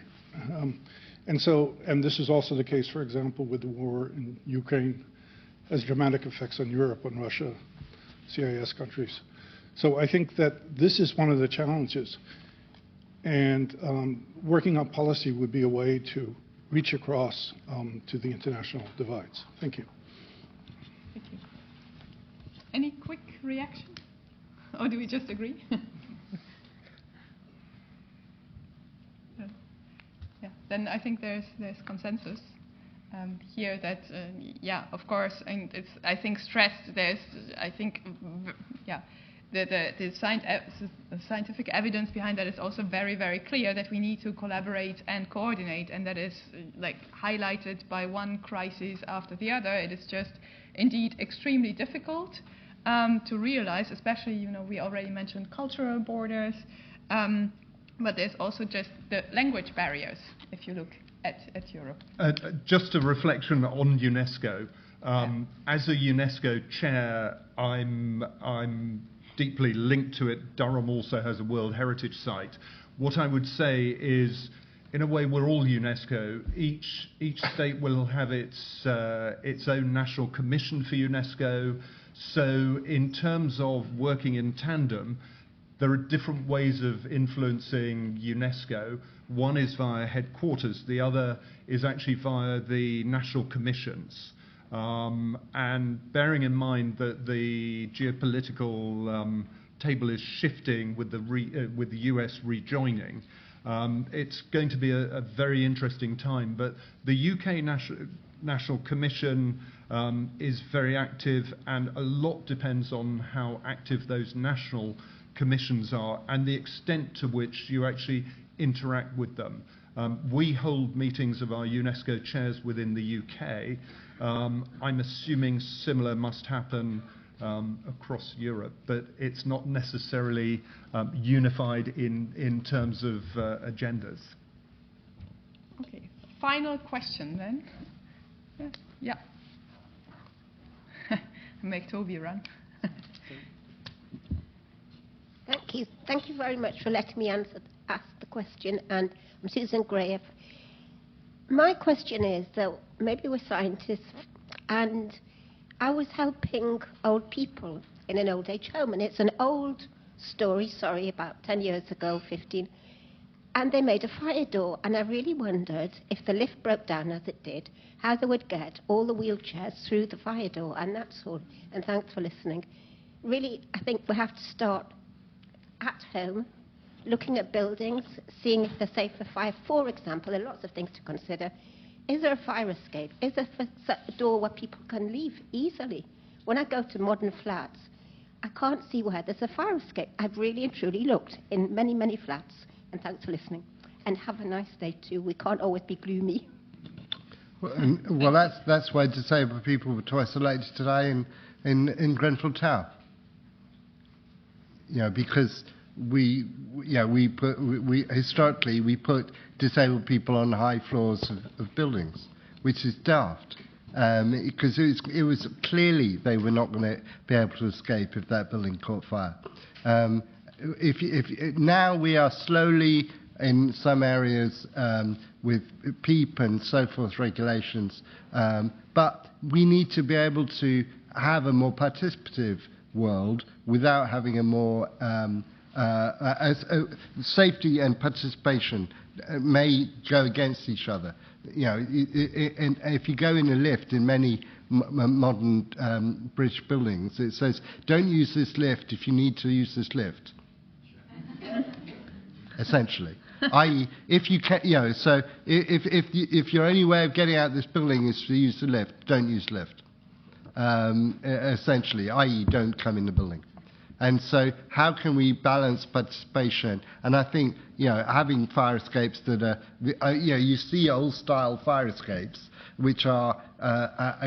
And this is also the case, for example, with the war in Ukraine, has dramatic effects on Europe, on Russia, CIS countries. So I think that this is one of the challenges. And working on policy would be a way to reach across to the international divides. Thank you. Thank you. Any quick reaction? Or do we just agree? Yeah. Then I think there's consensus here that, yeah, of course, and it's, I think, stressed. There's, I think, yeah. The scientific evidence behind that is also very, very clear, that we need to collaborate and coordinate, and that is like highlighted by one crisis after the other. It is just indeed extremely difficult to realize, especially, you know, we already mentioned cultural borders, but there's also just the language barriers if you look at Europe. Just a reflection on UNESCO. As a UNESCO chair, I'm deeply linked to it. Durham also has a World Heritage Site. What I would say is, in a way, we're all UNESCO. Each state will have its own national commission for UNESCO. So in terms of working in tandem, there are different ways of influencing UNESCO. One is via headquarters. The other is actually via the national commissions. And bearing in mind that the geopolitical table is shifting with the US rejoining, it's going to be a very interesting time. But the UK National Commission is very active, and a lot depends on how active those national commissions are and the extent to which you actually interact with them. We hold meetings of our UNESCO chairs within the UK. I'm assuming similar must happen across Europe, but it's not necessarily unified in terms of agendas. Okay, final question then. Yeah. Make Toby run. Thank you. Thank you very much for letting me ask the question. And I'm Susan Gray. My question is that maybe we're scientists, and I was helping old people in an old age home, and it's an old story, about 10 years ago, 15, and they made a fire door, and I really wondered if the lift broke down as it did, how they would get all the wheelchairs through the fire door, and that's all. And thanks for listening. Really, I think we have to start at home, looking at buildings, seeing if they're safe for fire. For example, there are lots of things to consider. Is there a fire escape? Is there a door where people can leave easily? When I go to modern flats, I can't see where there's a fire escape. I've really and truly looked in many, many flats. And thanks for listening. And have a nice day too. We can't always be gloomy. Well, that's why disabled people were twice elected today in Grenfell Tower. Because historically we put disabled people on high floors of buildings, which is daft. Because it was clearly they were not going to be able to escape if that building caught fire. Now we are slowly in some areas with PEEP and so forth regulations, but we need to be able to have a more participative world without having a more safety and participation may go against each other. And if you go in a lift in many modern British buildings, it says, don't use this lift if you need to use this lift. Essentially. I.e., if you can, so if your only way of getting out of this building is to use the lift, don't use the lift. Essentially, i.e., don't come in the building. And so how can we balance participation? And I think, having fire escapes that are, you see old-style fire escapes, which are,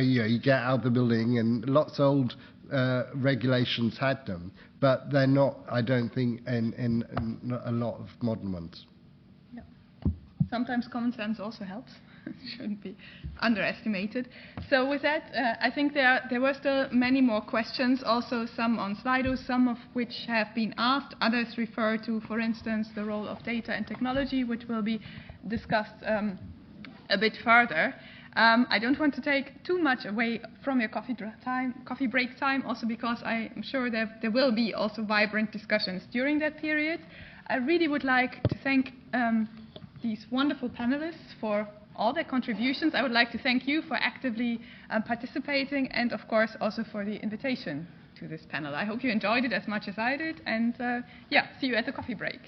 you get out of the building, and lots of old regulations had them, but they're not, I don't think, in a lot of modern ones. Yeah. Sometimes common sense also helps. Shouldn't be underestimated. So with that, I think there were still many more questions, also some on Slido, some of which have been asked. Others refer to, for instance, the role of data and technology, which will be discussed a bit further. I don't want to take too much away from your coffee break time, also because I'm sure there will be also vibrant discussions during that period. I really would like to thank these wonderful panelists for all their contributions. I would like to thank you for actively participating, and of course also for the invitation to this panel. I hope you enjoyed it as much as I did, and see you at the coffee break.